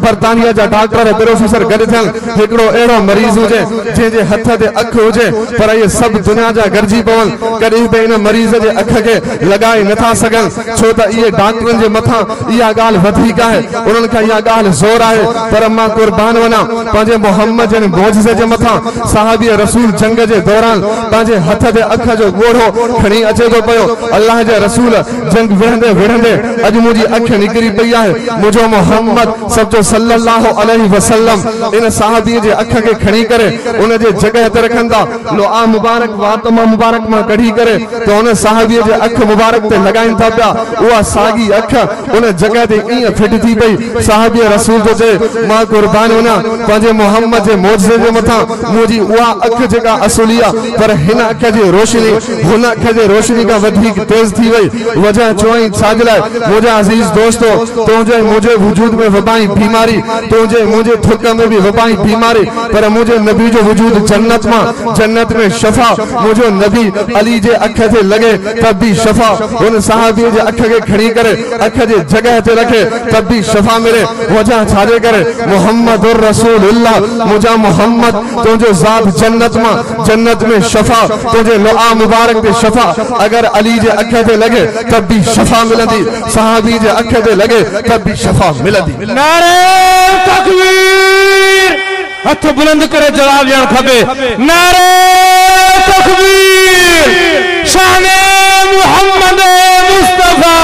बर्तानिया जा डॉक्टर प्रोफेसर गड थन एकड़ो एड़ो मरीज हुजे जे जे हथ ते अख हुजे पर ये सब दुनिया जा गरजी पवन कदी बे इन मरीज जे अख के लगाए नथा सगन छो त ये डॉक्टरन जे मथा या गाल वधिक है उनन का या गाल जोर है पर मां कुर्बान वना पाजे मोहम्मद जन मौजज़े जे मथा साहबी रसूल जंग जे दौरान पाजे हथ दे अख जो गोढ़ो खणी अचे तो पयो अल्लाह जे रसूल जंग विढ़ंदे विढ़ंदे अज मुजी अख निकरी पई है मुजो मोहम्मद सब जो सल्लल्लाहु अलैहि वसल्लम इन साहबी जे अख के खणी करे उन जे जगह ते रखंदा लोआ मुबारक वातमा मुबारक मां कढी करे तो उन साहबी जे अख मुबारक ते लगाइन था पिया उहा सागी अख उन जगह ते ई फिट थी पई साहबी रसूल जो जे मां कुर्बान वना पाजे मोहम्मद जे मौजज़े जे मथा मुजी उहा अख जेका असुलिया पर हिन अख जे रोशनी हुन अख जे रोशनी का वधिक तेज थी वई वजह चोई छाजला मुजा अजीज दोस्तों तुझे मुझे वजूद में वबाई बीमारी तुझे मुझे थुक में भी वबाई बीमारी पर मुझे नबी जो वजूद जन्नत में शफा मुझे नबी अली जे अख से लगे तब भी शफा उन साहबी जे अख के खड़ी करे अख जे जगह ते रखे तब भी शफा मिले वजह छाजे करे मुहम्मदुर रसूलुल्लाह मुजा मोहम्मद तुझे जात जन्नत में शफा तुझे लोआ मुबारक ते शफा अगर अली जे अख ते लगे तब भी शफा मिलंदी साहबी जे अख ते लगे तब भी शफा मिलंदी नारे तकबीर हथ बुलंद करे जवाब ॾियणु खपे नारे तकबीर शाने मुहम्मद मुस्तफा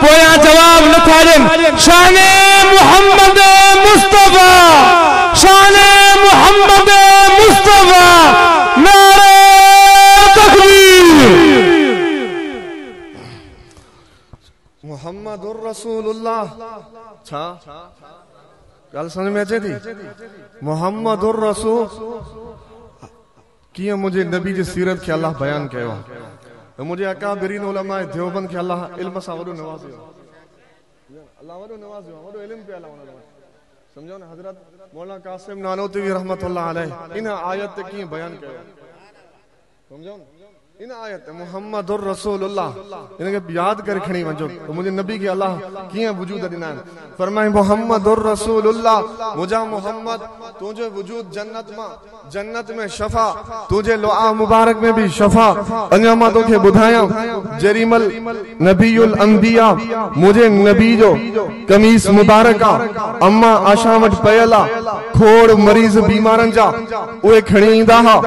पोया जवाब नथा ॾियनि शाने मुहम्मद मुस्तफा शाने मुहम्मद मुस्तफा नारे तकबीर मुहम्मदुर रसूलुल्लाह छा गल समझ में अचे थी मुहम्मदुर रसूल किया मुझे नबी जी सीरत के अल्लाह बयान कयो मुझे अकाबिरीन उलमा देवबंद के अल्लाह इल्म सा वडो नवाज़ियो अल्लाह वडो नवाज़ियो वडो इल्म पे अल्लाह समझो ना हजरत मौलाना कासिम नानोतवी रहमतुल्लाह अलैह इन आयत के की बयान कयो समझो इन आयत मुहम्मदुर रसूलुल्लाह इनके याद कर खणी वंजो तो मुझे नबी के अल्लाह किया वजूद दिना फरमाए मुहम्मदुर रसूलुल्लाह मुजा मोहम्मद तुझे वजूद जन्नत में शफा तुझे लोआ मुबारक में भी शफा अन्या मां तोखे बुधाया जरीमल नबीउल अंबिया मुझे नबी जो कमीस मुबारक अम्मा आशा वट पयला खोड़ मरीज बीमारन जा ओए खणी इंदा हा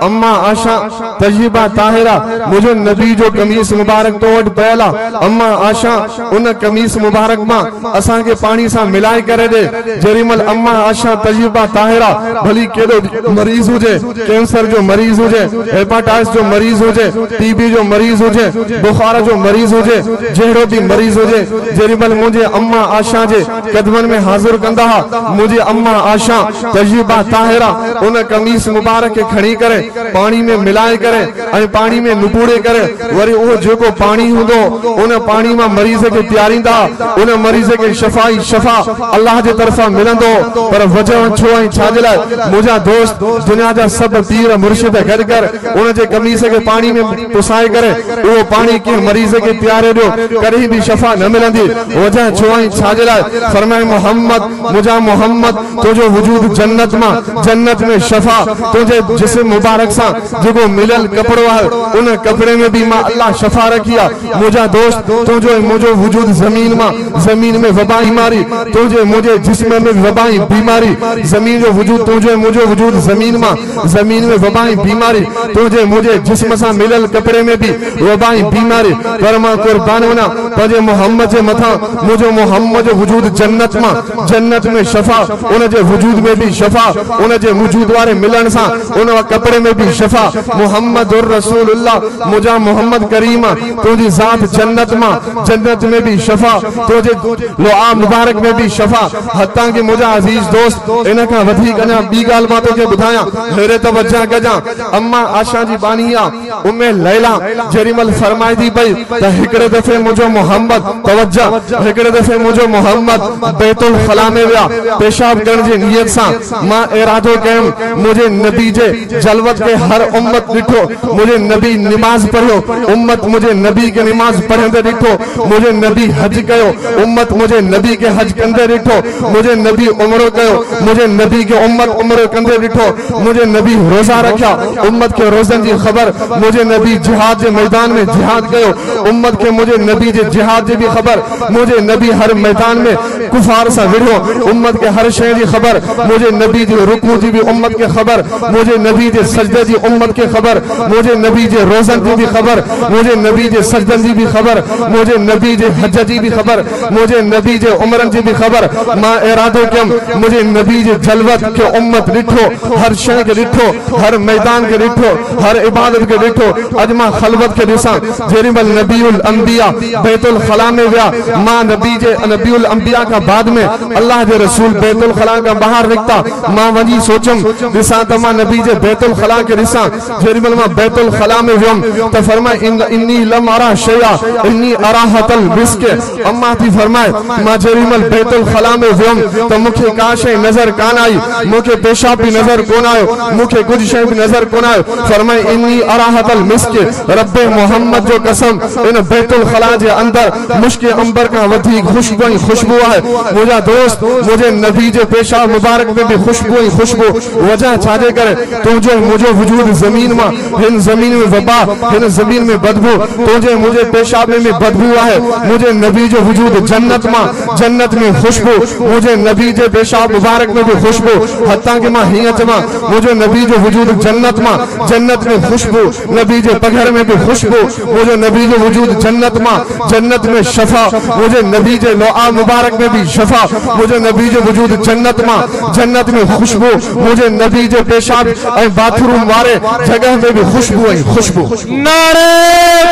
अम्मा आशा तय्यबा ताहिरा मुझे नबी जो कमीस मुबारक तो वट पयला अम्मा आशा उन कमीस मुबारक मां असा के पानी सा मिलाए करे दे जरीमल अम्मा आशा तय्यबा ताहिरा भली केडो मरीज हुजे कैंसर जो मरीज हुजे हेपेटाइटिस जो मरीज हुजे टीबी जो मरीज हुजे बुखार जो मरीज हुजे जेड़ो भी मरीज हुजे जरीमल मुझे अम्मा आशा जे कदमन में हाजिर कंदा हा मुझे अम्मा आशा तय्यबा ताहिरा उन कमीस मुबारक के खणी करे पानी में मिलाए करे ऐ पानी में नुपूड़े करे वरी वो जेको पानी हुंदो उन पानी में मरीज के प्यारींदा उन मरीज के शफा अल्लाह जे तरफा मिलंदो पर वजह छो ऐ छाजला मुजा दोस्त दुनिया जा सब पीर मुर्शिद गड कर उन जे कमीस के पानी में पुसाए करे वो पानी के मरीज के प्यारे दो कहीं भी शफा न मिलंदी वजह छो ऐ छाजला फरमाए मोहम्मद मुजा मोहम्मद तुझो वजूद जन्नत में शफा तुझे जिस्म मुबारक सा जो मिलल कपड़ो है उन कपड़े में भी मां अल्लाह शफा रखिया। मुझा दोस्त तुझो मुझो वजूद जमीन मां, जमीन में वबाई मारी, तुझे मुझे जिस्म में वबाई बीमारी, जमीन जो वजूद तुझे मुझो वजूद जमीन मां, जमीन में वबाई बीमारी, तुझे मुझे जिस्म सा मिलल कपड़े में भी वबाई बीमारी। फरमा कुर्बान होना तुझे मोहम्मद जे मथा, मुझो मोहम्मद जो वजूद जन्नत मां, जन्नत में शफा, उन जे वजूद में भी शफा, उन जे वजूद वारे मिलन सा उन कपड़े में भी शफा। मुहम्मदुर रसूलुल्लाह मुझा मोहम्मद करीमा, तुझी जात जन्नत मां, जन्नत में भी शफा, तुझे लुआ मुबारक में भी शफा। हत्ता कि मुझा अजीज दोस्त इन का वधिक अना बी गाल मां तोखे बुधाया, हेरे तवज्जा कजा। अम्मा आशा जी बानिया उम्मे लैला जरीमल फरमाई थी पई त हिकड़े दफे मुझो मोहम्मद, तवज्जा, हिकड़े दफे मुझो मोहम्मद बैतुल खला में विया पेशाब करण जी नियत सा। मां इरादो कयम मुझे नबी जे जलवत के हर उम्मत दिठो, मुझे नबी नमाज पढ़ो, उम्मत मुझे नबी के नमाज पढ़ंदे दिठो, मुझे नबी हज कयो, उम्मत मुझे नबी के हज कंदे दिठो, मुझे नबी उम्र कयो, मुझे नबी के उम्मत उम्र कंदे दिठो, मुझे नबी रोजा रखा, उम्मत के रोजन की खबर, मुझे नबी जिहाद के मैदान में जिहाद कयो, उम्मत के मुझे नबी जे जिहाद की भी खबर, मुझे नबी हर मैदान में कुफार सा विढ़ो, उम्मत के हर शय की खबर, मुझे नबी जे रुकू की भी उम्मत के खबर, मुझे नबी जे सजदे की उम्मत के खबर, मुझे नबी जे रोजन की भी खबर, मुझे नबी जे सजदन की भी खबर, मुझे नबी जे हज की भी खबर, मुझे नबी जे उमरन की भी खबर। मां इरादो कयम मुझे नबी जे जलवत के उम्मत दिठो, हर शय के दिठो, हर मैदान के दिठो, हर इबादत के दिठो। अज मां खलवत के दिसा जेरिमल नबीउल अंबिया बैतुल खला में विया, मां नबी जे नबीउल अंबिया का बाद में अल्लाह के रसूल बैतुल खला का बाहर निकता। मां वनी सोचम दिसा त मां नबी जे बैतुल खला के दिसा जेरिमल मां बैतुल खला में वियम त फरमाए इन्नी लम अरा शया इन्नी अराहतल मिस्क। अम्मा थी फरमाए मां जेरिमल बैतुल खला में वियम त मुखे का शय नजर कान आई, मुखे पेशाब भी नजर कोन आयो, मुखे कुछ शय भी नजर कोन आयो। फरमाए इन्नी अराहतल मिस्क, रब्बे मोहम्मद जो कसम इन बैतुल खला जे अंदर मुश्क अंबर का वधी खुशबू ही खुशबू है। मुझा दोस्त मुझे नबी जे पेशाब मुबारक में भी खुशबू ही खुशबू। वजह छाजे करे तुझे मुझे वजूद जमीन मां, हिन जमीन में वबा, हिन जमीन में बदबू, तुझे मुझे पेशाब में भी बदबू है। मुझे नबी जो वजूद जन्नत मां, जन्नत में खुशबू, मुझे नबी जे पेशाब मुबारक में भी खुशबू। हत्ता कि मां हियत मां मुझे नबी जो वजूद जन्नत मां, जन्नत में खुशबू, नबी जे पघर में भी खुशबू, मुझे नबी जो वजूद जन्नत मां, जन्नत में शफा, मुझे नबी जे लुआ मुबारक में भी शफा, मुझे नबी जो वजूद जन्नत मां, जन्नत में खुशबू, मुझे नबी जे पेशाब ए बाथरूम वाले जगह में भी खुशबू है खुशबू। नारे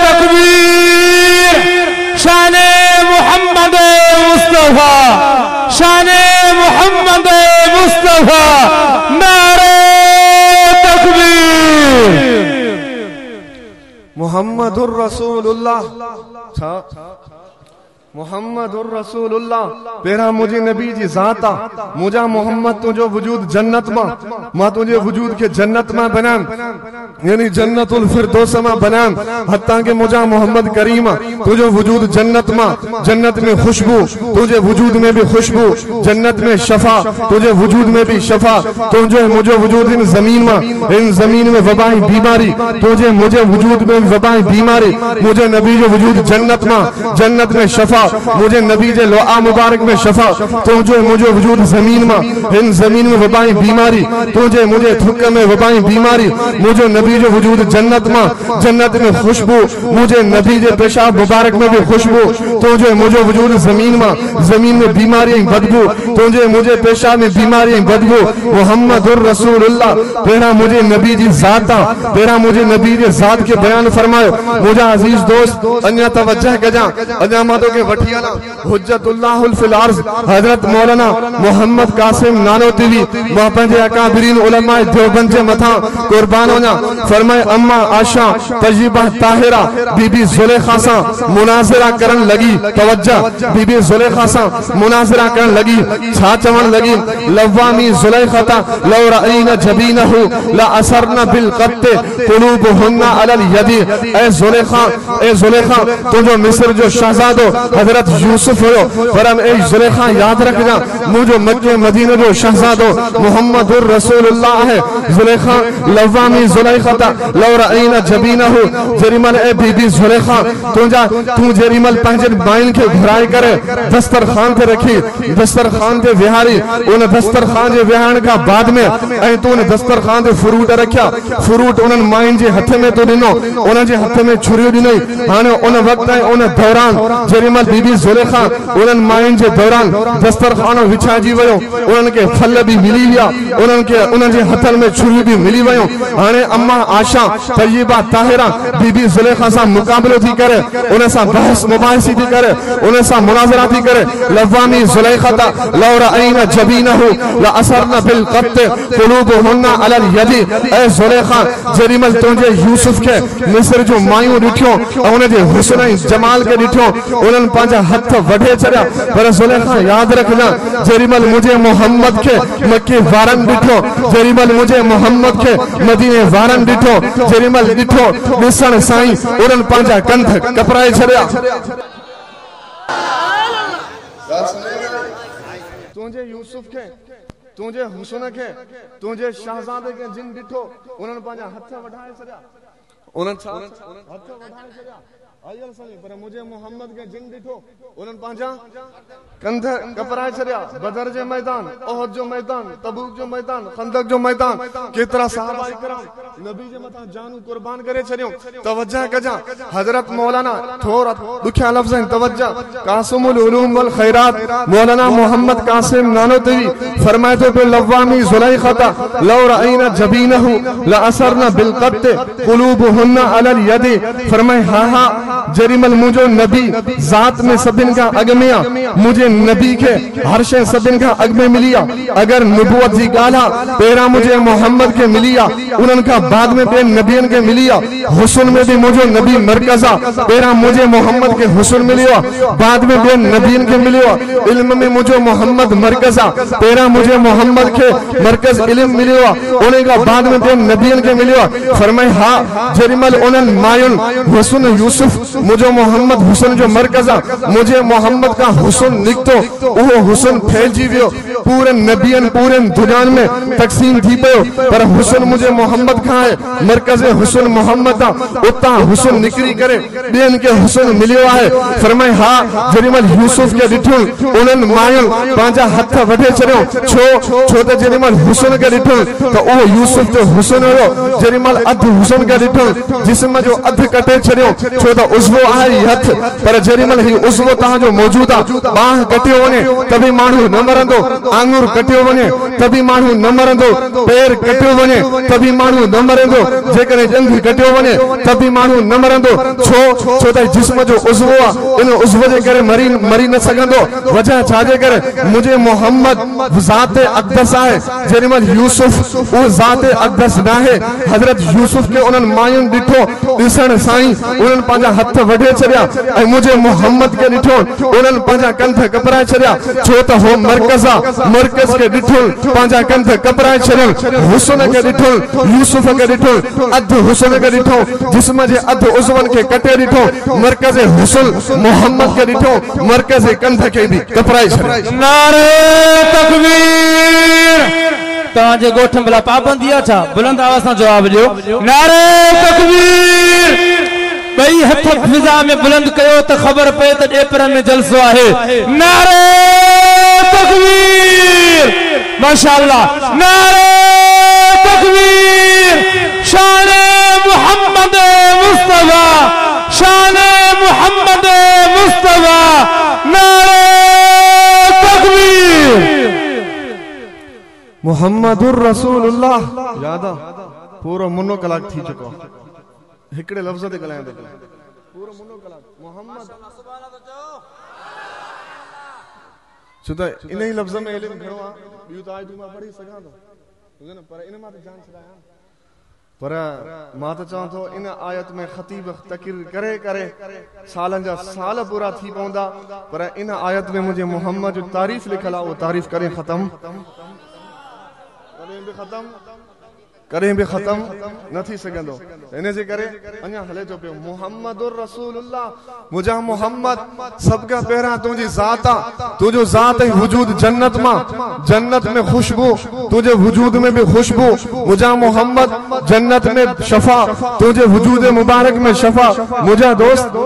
तकबीर, शाने मोहम्मद मुस्तफा, शाने मोहम्मद मुस्तफा, नारे तकबीर। मुहम्मदुर रसूलुल्लाह मुहम्मदुर रसूलुल्लाह पेरा मुझे नबी जी जाता, मुझा मोहम्मद तुझो वजूद जन्नत मां, मां तुझे वजूद के जन्नत मां बनाम, यानी जन्नतुल फिरदौस मां बनाम। हत्ता कि मुझा मोहम्मद करीमा तुझो वजूद जन्नत मां, जन्नत में खुशबू, तुझे वजूद में भी खुशबू, जन्नत में शफा, तुझे वजूद में भी शफा, तुझे मुझे वजूद इन जमीन मां, इन जमीन में वबाई बीमारी, तुझे मुझे वजूद में वबाई बीमारी, मुझे नबी जो वजूद जन्नत मां, जन्नत में शफा, मुझे नबी जे लुआ मुबारक में शफा, तुझे मुझे वजूद जमीन मां, इन जमीन में वबाई बीमारी, तुझे मुझे थुक में वबाई बीमारी, मुझे नबी जो वजूद जन्नत मां, जन्नत में खुशबू, मुझे नबी जे पेशाब मुबारक में भी खुशबू, तुझे मुझे वजूद जमीन मां, जमीन में बीमारी बदबू, तुझे मुझे पेशाब में बीमारी बदबू। मुहम्मदुर रसूलुल्लाह पेरा मुझे नबी जी जाता, पेरा मुझे नबी जे जात के बयान फरमायो। मुझा अजीज दोस्त अन्या तवज्जह कजा, अन्या मातो के वठियाला हुज्जतुल्लाहुल फिल अर्ज़ हजरत मौलाना मोहम्मद कासिम नानोतवी वहां पंजे अकाबरीन उलमा देवबंद जे मथा कुर्बान होना। फरमाए अम्मा आशा तजीबा ताहिरा बीबी जुलेखा सा मुनाजरा करन लगी, तवज्जा बीबी जुलेखा सा मुनाजरा करन लगी, छा चवण लगी लवामी जुलेखता लौ रईना जबीनहु ला असरना बिल क़त्ते कुलूबुहुन्ना अलल यदी। ए जुलेखा तुझो मिस्र जो शहजादो हजरत यूसुफ हो, परम ए जुलेखा याद रखना मुझे मक्के मदीने जो शहजादो मोहम्मदुर रसूल रसूलुल्लाह है जुलेखा लवामी जुलेखता लौ रअयना जबीनहु जरिमल ए बीबी जुलेखा तू जरिमल पंहिंजे माइन खे घुराए करे दस्तरखान ते रखी दस्तरखान ते विहारी उन दस्तरखान जे विहारण खां बाद में ऐं तू उन दस्तरखान ते फ्रूट रखिया फ्रूट उन माइन जे हथ में तो ॾिनो उन जे हथ में छुरियो ॾिनई हाणे उन वक्त ऐं उन दौरान जरिमल बीबी जुलेखा उन माइन जे दौरान दस्तरखान विछाइजी वियो उन्हनि खे फल भी मिली विया उन्हनि खे उन जे हथनि में छुरियूं भी मिली वियूं हाणे अम्मा आशा तय्यबा ताहिरा बीबी जुलेखा सां मुक़ाबिलो थी करे उन सां बहस मुबाहिसी थी करे उन सां मुनाज़रा थी करे लवामी जुलेखता लौ रअयना जबीनहु लअसरना बिलक़त क़ुलूबुहुन्ना अलल यदी ए जुलेखा जरिमल तुंहिंजे यूसुफ के मिस्र जो मायूं ॾिठियूं ऐं उन जे हुस्न ऐं जमाल के ॾिठियूं उन्हनि पंहिंजा हथ वढे छॾिया पर जुलेखा यादि रखना जरिमल मुझे मोहम्मद के मक्के वारन ॾिठो जरिमल मुझे मोहम्मद के मदीने वारन ॾिठो जरिमल ॾिठो ॾिसण साईं उन्हनि पंहिंजा कंध कपराए छॾिया तुंहिंजे यूसुफ के तुंहिंजे हुस्न के तुंहिंजे शहजादे के जिन ॾिठो उन्हनि पंहिंजा हथ वढाए छॾिया उन्हनि हथ वढाए छॾिया आयल सही पर मुझे मोहम्मद के जिन ॾिठो उन्हनि पंहिंजा कंध कपराए छॾिया बदर जे मैदान ओहद जो मैदान तबूक जो मैदान खंदक जो मैदान केतिरा सहाबा इकराम नबी जे मथां जानू कुर्बान करे छॾियूं तवज्जो कजा हजरत मौलाना थोड़ा दुखिया लफ्ज़ तवज्जो कासिमुल उलूम वल खैरात मौलाना मोहम्मद कासिम नानोतवी फरमाए तो पे लवामी जुलेखता लौ रअयना जबीनहु लअसरना बिलक़त क़ुलूबुहुन्ना अलल यदी फरमाए हा जरिमल मुझो नबी जात में सबिन का अग में मुझे नबी के हर शे सबिन का अग में मिलिया अगर नबूवत जी गाला पेरा मुझे मोहम्मद के मिलिया उन्हन का बाद में बे नबियन के मिलिया हुस्न में भी मुझे नबी मरकजा पेरा मुझे मोहम्मद के हुस्न मिलियो बाद में बे नबियन के मिलियो इल्म में मुझे मोहम्मद मरकजा पेरा मुझे मोहम्मद के मरकज इल्म मिलियो उन्हें का बाद में बे नबियन के मिलियो फरमाए हा जरिमल उन्हन मायुन हुस्न यूसुफ मुझे मोहम्मद हुस्न जो मरकजा मुझे मोहम्मद का हुस्न निकतो वो हुस्न फैलजी वियो पूरे नबियन पूरे दुनियान में तकसीम थी पियो पर हुस्न मुझे मोहम्मद का है मरकज हुस्न मोहम्मद उता हुस्न निकरी करे बेन के हुस्न मिलियो है फरमाए हा जरिमल यूसुफ के ॾिठो उन्हनि मायुन पंहिंजा हथ वढे छॾियो छो त जरिमल हुस्न के ॾिठो त ओ यूसुफ जो हुस्न हुयो जरिमल अध हुस्न के ॾिठो जिस्म जो अध कटे छॾियो छो त उज़वो आहे हथ पर जरिमल ही उज़वो तहां जो मौजूद आहे बाह कटियो वने तभी माण्हू न मरंदो आंगुर कटियो वने तभी माण्हू न मरंदो पैर कटियो वने तभी माण्हू न मरंदो जेकॾहिं जंग कटियो वने तभी माण्हू न मरंदो छो त जिस्म जो उज़वो आहे इन उज़व जे करे मरी न सघंदो वजह छाजे करे मुझे मोहम्मद ज़ात अक़दस आहे जरिमल यूसुफ वो ज़ात अक़दस न आहे हजरत यूसुफ के उन्हनि मायुनि ॾिठो ॾिसण साईं उन्हनि पंहिंजा हथ वढे छॾिया ऐं मुझे मोहम्मद के ॾिठो उन्हनि पंहिंजा कंध कपराए छॾिया छो त हो मरकज़ आहे मरकज़ के ॾिठो पंहिंजा कंध कपराए छॾियो हुस्न के ॾिठो यूसुफ के ॾिठो अध हुस्न के ॾिठो जिस्म जे अध उज़वन के कटे ॾिठो मरकज़ हुस्न मोहम्मद के ॾिठो मरकज़ कंध के भी कपराए छॾियो नारे तकबीर ताजे गोठ भला पाबंदी छा बुलंद आवाज सां जवाब ॾियो नारे तकबीर बई हथ फिजा में बुलंद कयो त खबर पे त ॾेपर में जलसो आहे नारे तकबीर माशाअल्लाह नारे तकबीर शान मोहम्मद मुस्तफा शान मोहम्मद मुस्तफा नारे तकबीर मुहम्मदुर रसूलुल्लाह यादा पूरो मुनो कलाक थी चुको हिकड़े लफ्ज़ ते ॻाल्हायां थो पूरो मुनो कलाक मोहम्मद छो त इन ई लफ्ज़ में इल्म घणो आहे ॿियूं त आयतूं मां पढ़ी सघां थो पर इन मां त जान छॾायां पर मां त चवां थो इन आयत में ख़तीब तक़रीर करे करे सालनि जा साल पूरा थी पवंदा पर इन आयत में मुझे मोहम्मद जो तारीफ़ लिखल आहे वो तारीफ़ करे ख़त्म करें भी खत्म न थी सघंदो इन जे करे अञा हले जो पियो मुहम्मदुर रसूलुल्लाह मुजा मोहम्मद सब का पहिरां तुझी ज़ात आ तुझो ज़ात ऐं वजूद जन्नत मां जन्नत में खुशबू तुझे वजूद में भी खुशबू मुजा मोहम्मद जन्नत में शफा तुझे वजूद मुबारक में शफा मुजा दोस्त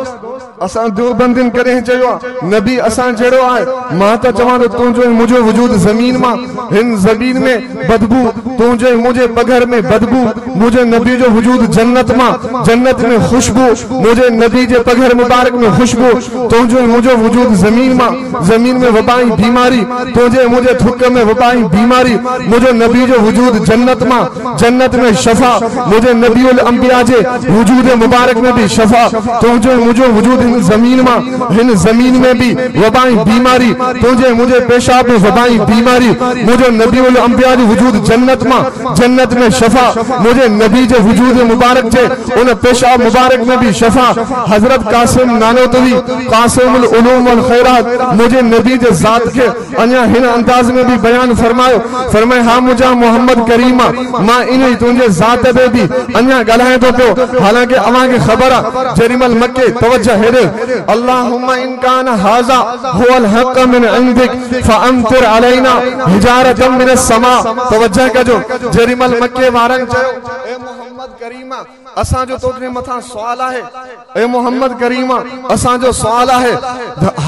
असां दो बंदिन करे चयो नबी असां जेड़ो आए मां त चवां तो तुझो मुझो वजूद जमीन मां हिन जमीन में बदबू तुझे मुझे पगर में बदबू मुझे नबी जो वजूद जन्नत मां जन्नत में खुशबू मुझे नबी जे पगर मुबारक में खुशबू तुझे मुझो वजूद जमीन मां जमीन में वबाई बीमारी तुझे मुझे थुक में वबाई बीमारी मुझे नबी जो वजूद जन्नत मां जन्नत में शफा मुझे नबी उल अंबिया जे वजूद मुबारक में भी शफा तुझे मुझो वजूद हिन जमीन मां हिन जमीन में भी वबाई बीमारी तुझे मुझे पेशाब में वबाई बीमारी मुझे नबी उल अंबिया जो वजूद जन्नत मां जन्नत में शफा मुझे नबी जे वजूद मुबारक जे उन पेशाब मुबारक में भी शफा हजरत कासिम नानोतवी कासिमुल उलूम वल खैरात मुझे नबी जे जात के अन्या हिन अंदाज में भी बयान फरमाए हां मुजा मोहम्मद करीमा मां इन तुझे जात दे भी अन्या गलाए तो पियो हालांकि अवां के खबर आ जरीमल मक्के तवज्जो हेरे अल्लाहुम्मा इन कान हाजा हुवल हक मिन इंदिक फअमतिर अलैना हिजारतम मिन समा तवज्जो कजो जरीमल मक्के वारन चयो ए मोहम्मद करीमा असां जो तोखे मथा सवाल है ए मोहम्मद करीमा असां जो सवाल है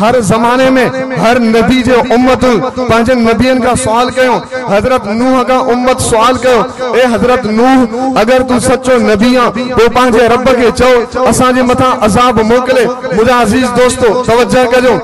हर जमाने में हर नबी जो उम्मत पांचे नबियन का सवाल कयो हजरत नूह का उम्मत सवाल कयो ए हजरत नूह अगर तू सच्चो नबी आ तो पांचे रब के चो असां जे मथा अजाब मोकले मुझा अजीज दोस्तों तवज्जो कजो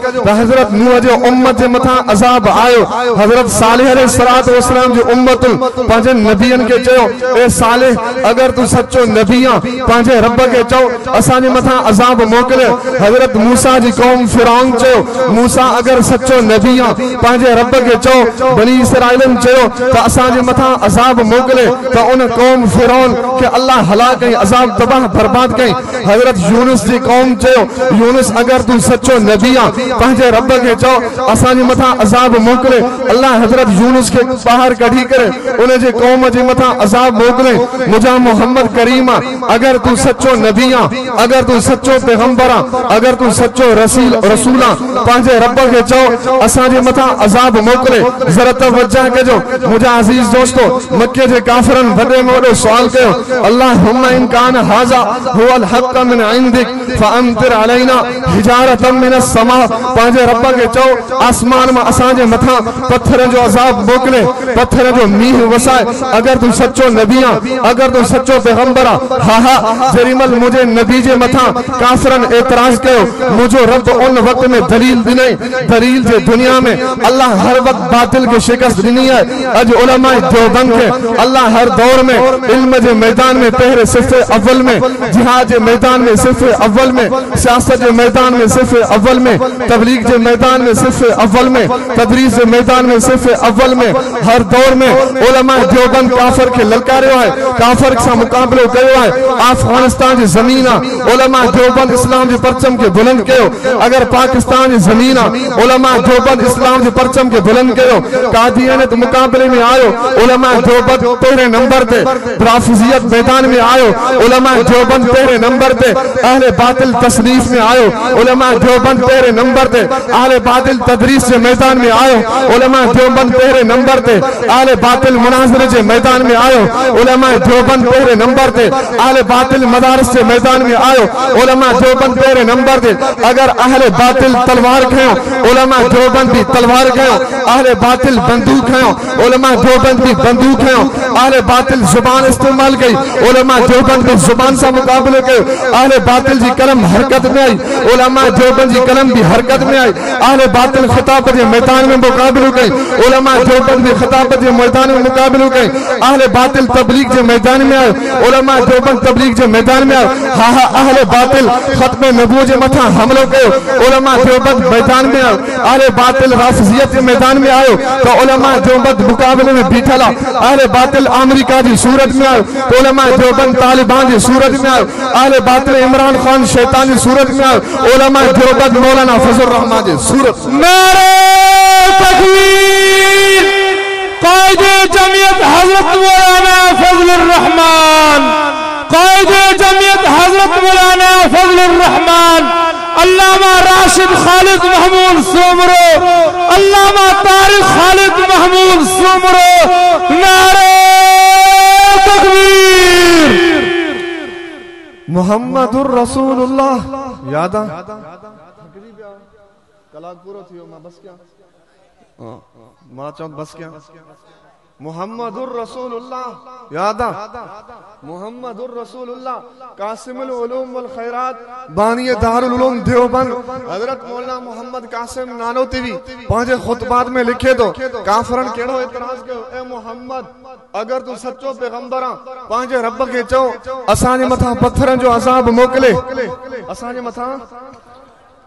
हजरत नूह जो उम्मत जे मथा अजाब आयो हजरत सालेह अलैहिस्सलात वस्सलाम जो उम्मत पांचे नबियन के चयो ए सालेह अगर तू सच्चो नबी पांचे रब के चो असां जे मथा अजाब मोकले हजरत मूसा जी कौम फिरौन चयो मूसा अगर सच्चो नबी आ पांचे रब के चो बनी इसराइलन चयो त असां जे मथा अजाब मोकले त उन कौम फिरौन के अल्लाह हलाक कई अजाब तबाह बर्बाद कई हजरत यूनुस जी कौम चयो यूनुस अगर तू सच्चो नबी आ पांचे रब के चो असां जे मथा अजाब मोकले अल्लाह हजरत यूनुस के बाहर कढी करे उन जे कौम जे मथा अजाब मोकले मुजा मोहम्मद करीमा अगर तू सच्चो नबी आ अगर तू सच्चो पैगंबर आ अगर तू सच्चो रसूल आ पांचे रब के चो असां जे मथा अजाब मोकले जरा तवज्जो कजो मुझा अजीज दोस्तों मक्के जे काफिरन वडे में वडो सवाल कयो अल्लाहुम्मा इन कान हाजा हुवल हक मिन इंदिक फअमतिर अलैना हिजारतम मिन समा पांचे रब के चो आसमान में असां जे मथा पत्थर जो अजाब मोकले पत्थर जो मींह वसाए अगर तू सच्चो नबी आ अगर तू सच्चो पैगंबर आ हा जरीमल मुझे नबी जे मथा काफिरन एतराज कयो मुझो रब उन वक्त में दलील दिनई दलील जे दुनिया में अल्लाह हर वक्त बातिल के शिकस्त दिनी है अज उलमा देवबंद के अल्लाह हर दौर में इल्म जे मैदान में पहरे सिफे अव्वल में जिहाद जे मैदान में सिफे अव्वल में सियासत जे मैदान में सिफे अव्वल में तबलीग जे मैदान में सिफे अव्वल में तदरीस जे मैदान में सिफे अव्वल में हर दौर में उलमा देवबंद काफिर के ललकारियो है काफिर से मुकाबलो कयो है अफगानिस्तान की जमीन उलमा देवबंद इस्लाम के परचम के बुलंद कयो अगर पाकिस्तान की जमीन उलमा देवबंद इस्लाम के परचम के बुलंद कयो कादियानियत मुकाबले में आयो उलमा देवबंद पहले नंबर पे राफिजियत मैदान में आयो उलमा देवबंद पहले नंबर पे अहले बातिल तसनीफ में आयो उलमा देवबंद पहले नंबर पे अहले बातिल तदरीस के मैदान में आयो उलमा देवबंद पहले नंबर पे अहले बातिल मुनाज़रे के मैदान में आयो उलमा देवबंद पहले नंबर पे अहले बातिल मदारस के मैदान में आयो उलमा देवबंद पहले नंबर पे अगर अहले बातिल तलवार खयो उलमा देवबंद भी तलवार खयो अहले बातिल बंदूक खयो उलमा देवबंद भी बंदूक खयो अहले बातिल जुबान इस्तेमाल कई उलमा देवबंद भी जुबान से मुकाबले कयो अहले बातिल जी कलम हरकत में आई उलमा देवबंद जी कलम भी हरकत में आई अहले बातिल खिताबत के मैदान में मुकाबले कई उलमा देवबंद भी खिताबत के मैदान में मुकाबले कई अहले बातिल तबलीग के मैदान में आए उलमा देवबंद तबलीग के मैदान में आए हा अहले बातिल खत्म नबूवत के मथा हमलो कयो उलमा देवबंद मैदान में आए अहले बातिल राफिजियत के मैदान में आयो तो उलमा देवबंद मुकाबले में बीठला अहले बातिल अमेरिका की सूरत में आयो तो उलमा देवबंद तालिबान की सूरत में आयो अहले बातिल इमरान खान शैतान की सूरत में आयो उलमा देवबंद मौलाना फजल रहमान की सूरत नारे तकबीर कायदे जमीयत हजरत मौलाना फजल फजलुर रहमान, अल्लामा राशिद खालिद महमूद सोमरो, अल्लामा तारिक खालिद महमूद सोमरो। नारे तकबीर। मुहम्मदुर रसूलुल्लाह। यादा कलाक पूरो थियो मां बस क्या मां चौक बस क्या मुहम्मदुर रसूलुल्लाह। यादा मुहम्मदुर रसूलुल्लाह कासिमुल उलूम वल खैरात बानी दारुल उलूम देवबंद हजरत मौलाना मोहम्मद कासिम नानोतवी पंहिंजे खुतबात में लिखे तो काफरन केड़ो एतराज कयो, ए मोहम्मद अगर तू सच्चो पैगंबर आ पंहिंजे रब के चओ असांजे मथा पत्थरन जो अज़ाब मोकले, असांजे मथा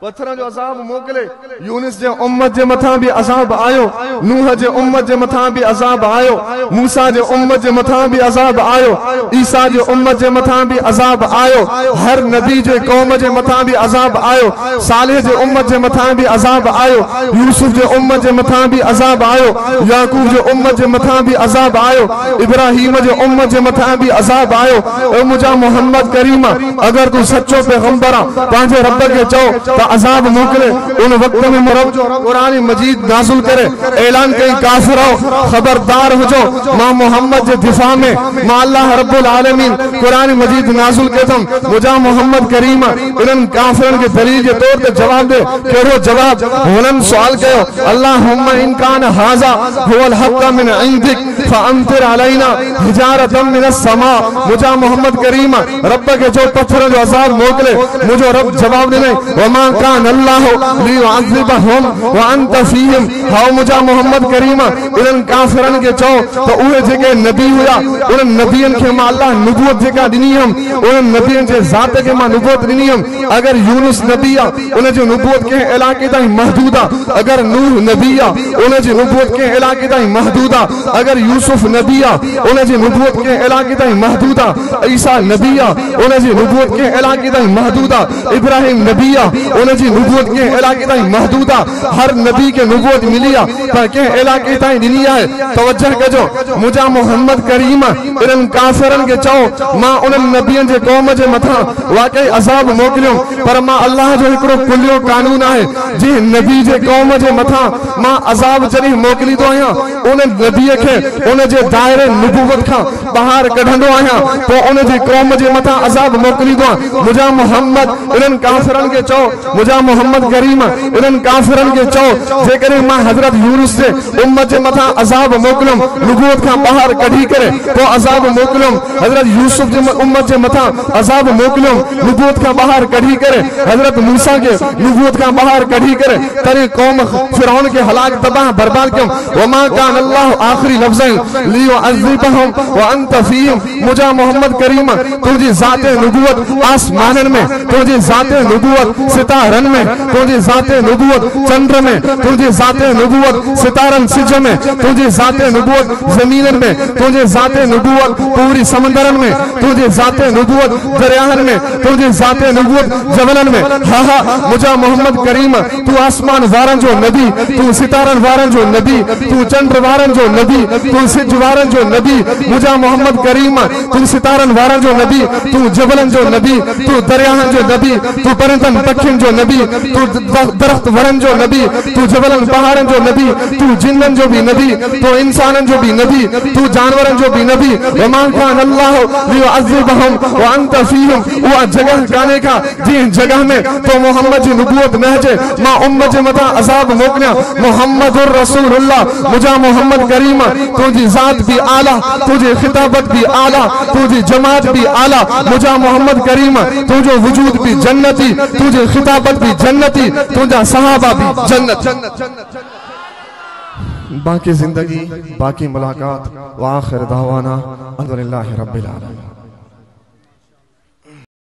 पत्थर जो अज़ाब मोकले। यूनिस जे उम्मत जे मथा भी अज़ाब आयो, नूह जे उम्मत जे मथा भी अज़ाब आयो, मूसा जे उम्मत जे मथा भी अज़ाब आयो, ईसा जे उम्मत जे मथा भी अज़ाब आयो, हर नबी जे कौम जे मथा भी अज़ाब आयो, सालेह जे उम्मत जे मथा भी अज़ाब आयो, यूसुफ जे उम्मत जे मथा भी अज़ाब आयो, याकूब जे उम्मत जे मथा भी अज़ाब आयो, इब्राहीम जे उम्मत जे मथा भी अज़ाब आयो। ए मुजा मोहम्मद करीम अगर तू सच्चो पैगंबर आ पंहिंजे रब के चओ त अज़ाब मोकले। उन वक्त में रब जो कुरान मजीद नाज़िल करे ऐलान कई काफिरो खबरदार हो जो मां मोहम्मद जे दिफा में मां अल्लाह रब्बुल आलमीन कुरान मजीद नाज़िल केतम मुजा मोहम्मद करीम इनन काफिरन के दलील के तौर पे जवाब दे। केरो जवाब हुनन सवाल कयो अल्लाहुम्मा इन कान हाज़ा हुवल हक़्क़ मिन इंदिक फअमतिर अलैना हिजारतम मिनस समा। मुजा मोहम्मद करीम रब के जो पत्थर जो अज़ाब मोकले मुझो रब जवाब दे वमा कान अल्लाह लियुअज़्ज़िबहुम व अंत फीहिम। हाउ मुजा मोहम्मद करीम इनन काफिरन के चओ तो उहे जेके नबी हुया उन नबियन के मां अल्लाह नबूवत जेका दिनी हम उन नबियन जे ज़ात के मां नबूवत दिनी हम। अगर यूनुस नबी आ उन जो नबूवत के इलाके ताईं महदूद आ, अगर नूह नबी आ उन जी नबूवत के इलाके ताईं महदूद आ, अगर यूसुफ नबी आ उन जी नबूवत के इलाके ताईं महदूद आ, ईसा नबी आ उन जी नबूवत के इलाके ताईं महदूद आ, इब्राहिम नबी आ उन जी नबूवत के इलाके ताईं महदूद आ। हर नबी के नबूवत मिली आ पर के इलाके ताईं दिनी है। तवज्जो कजो मुजा मोहम्मद करीम इनन काफिरन के चओ मां उन नबियन जे कौम जे मथा वाकई अज़ाब मोकलियो पर मां अल्लाह जो एकड़ो कुलियो कानून है जे नबी जे कौम जे मथा मां अज़ाब जरी मोकली दो आया उन नबी के उन जे दायरे नबूवत का बाहर कढंदो आया तो उन जे कौम जे मथा अज़ाब मोकली दो। मुजा मोहम्मद इनन काफिरन के चओ मुजा मोहम्मद करीम इनन काफिरन के चओ जेकरे मां हजरत यूनुस से उम्मत जे मथा अज़ाब मोकलम नबूवत का बाहर कढी करे तो अज़ाब मोकलम, हजरत यूसुफ जे उम्मत जे मथा अज़ाब मोकलम नबूवत का बाहर कढी करे, हजरत मूसा के नबूवत का बाहर कढी करे तरे कौम फिरौन के हलाक तबाह बर्बाद क्यों। वमा कान अल्लाह आखिरी लफ्ज़ लियुअज़्ज़िबहुम व अंत फीहिम। मुजा मोहम्मद करीम तुझी ज़ाते नबूवत आसमानन में, तुझी ज़ाते नबूवत सितारन में, तुझी ज़ाते नबूवत चंद्र में, तुझी ज़ाते नबूवत सितारन सिज में, तुझी ज़ाते नबूवत ज़मीनन में, तुझी ज़ाते नबूवत पूरी समंदरन में, तुझी ज़ाते नबूवत दरियाहन में, तुझी ज़ाते नबूवत जबलन में। हा हा मुजा मोहम्मद करीम तू आसमान वारन जो नबी, तू सितारन वारन जो नबी, तू चंद्र वारन जो नबी, तू सिज वारन जो नबी। मुजा मोहम्मद करीम तू सितारन वारन जो नबी, तू जबलन जो नबी, तू दरियाहन जो नबी, तू परिंदन पखिन जो नबी, तू दरख्त वरन जो नबी, तू जबलन पहाड़न जो नबी, तू जिन्नन जो भी नबी, तू इंसानन जो भी नबी, तू जानवरन जो भी नबी। वमा कान अल्लाह लियुअज़्ज़िबहुम व अंत फीहिम। वो जगह काने का जिन जगह में तो मोहम्मद जी नबूवत महजे मां उम्मत जे मथा अज़ाब मोकलिया। मोहम्मदुर रसूलुल्लाह मुजा मोहम्मद करीम तुझी ज़ात भी आला, तुझी खिताबत भी आला, तुझी जमात भी आला। मुजा मोहम्मद करीम तुझो वजूद भी जन्नती, तुझी खिताबत भी जन्नती, तुझा सहाबा भी जन्नत। बाकी जिंदगी बाकी मुलाकात व आखिर दावाना अल्हम्दुलिल्लाहि रब्बिल आलमीन।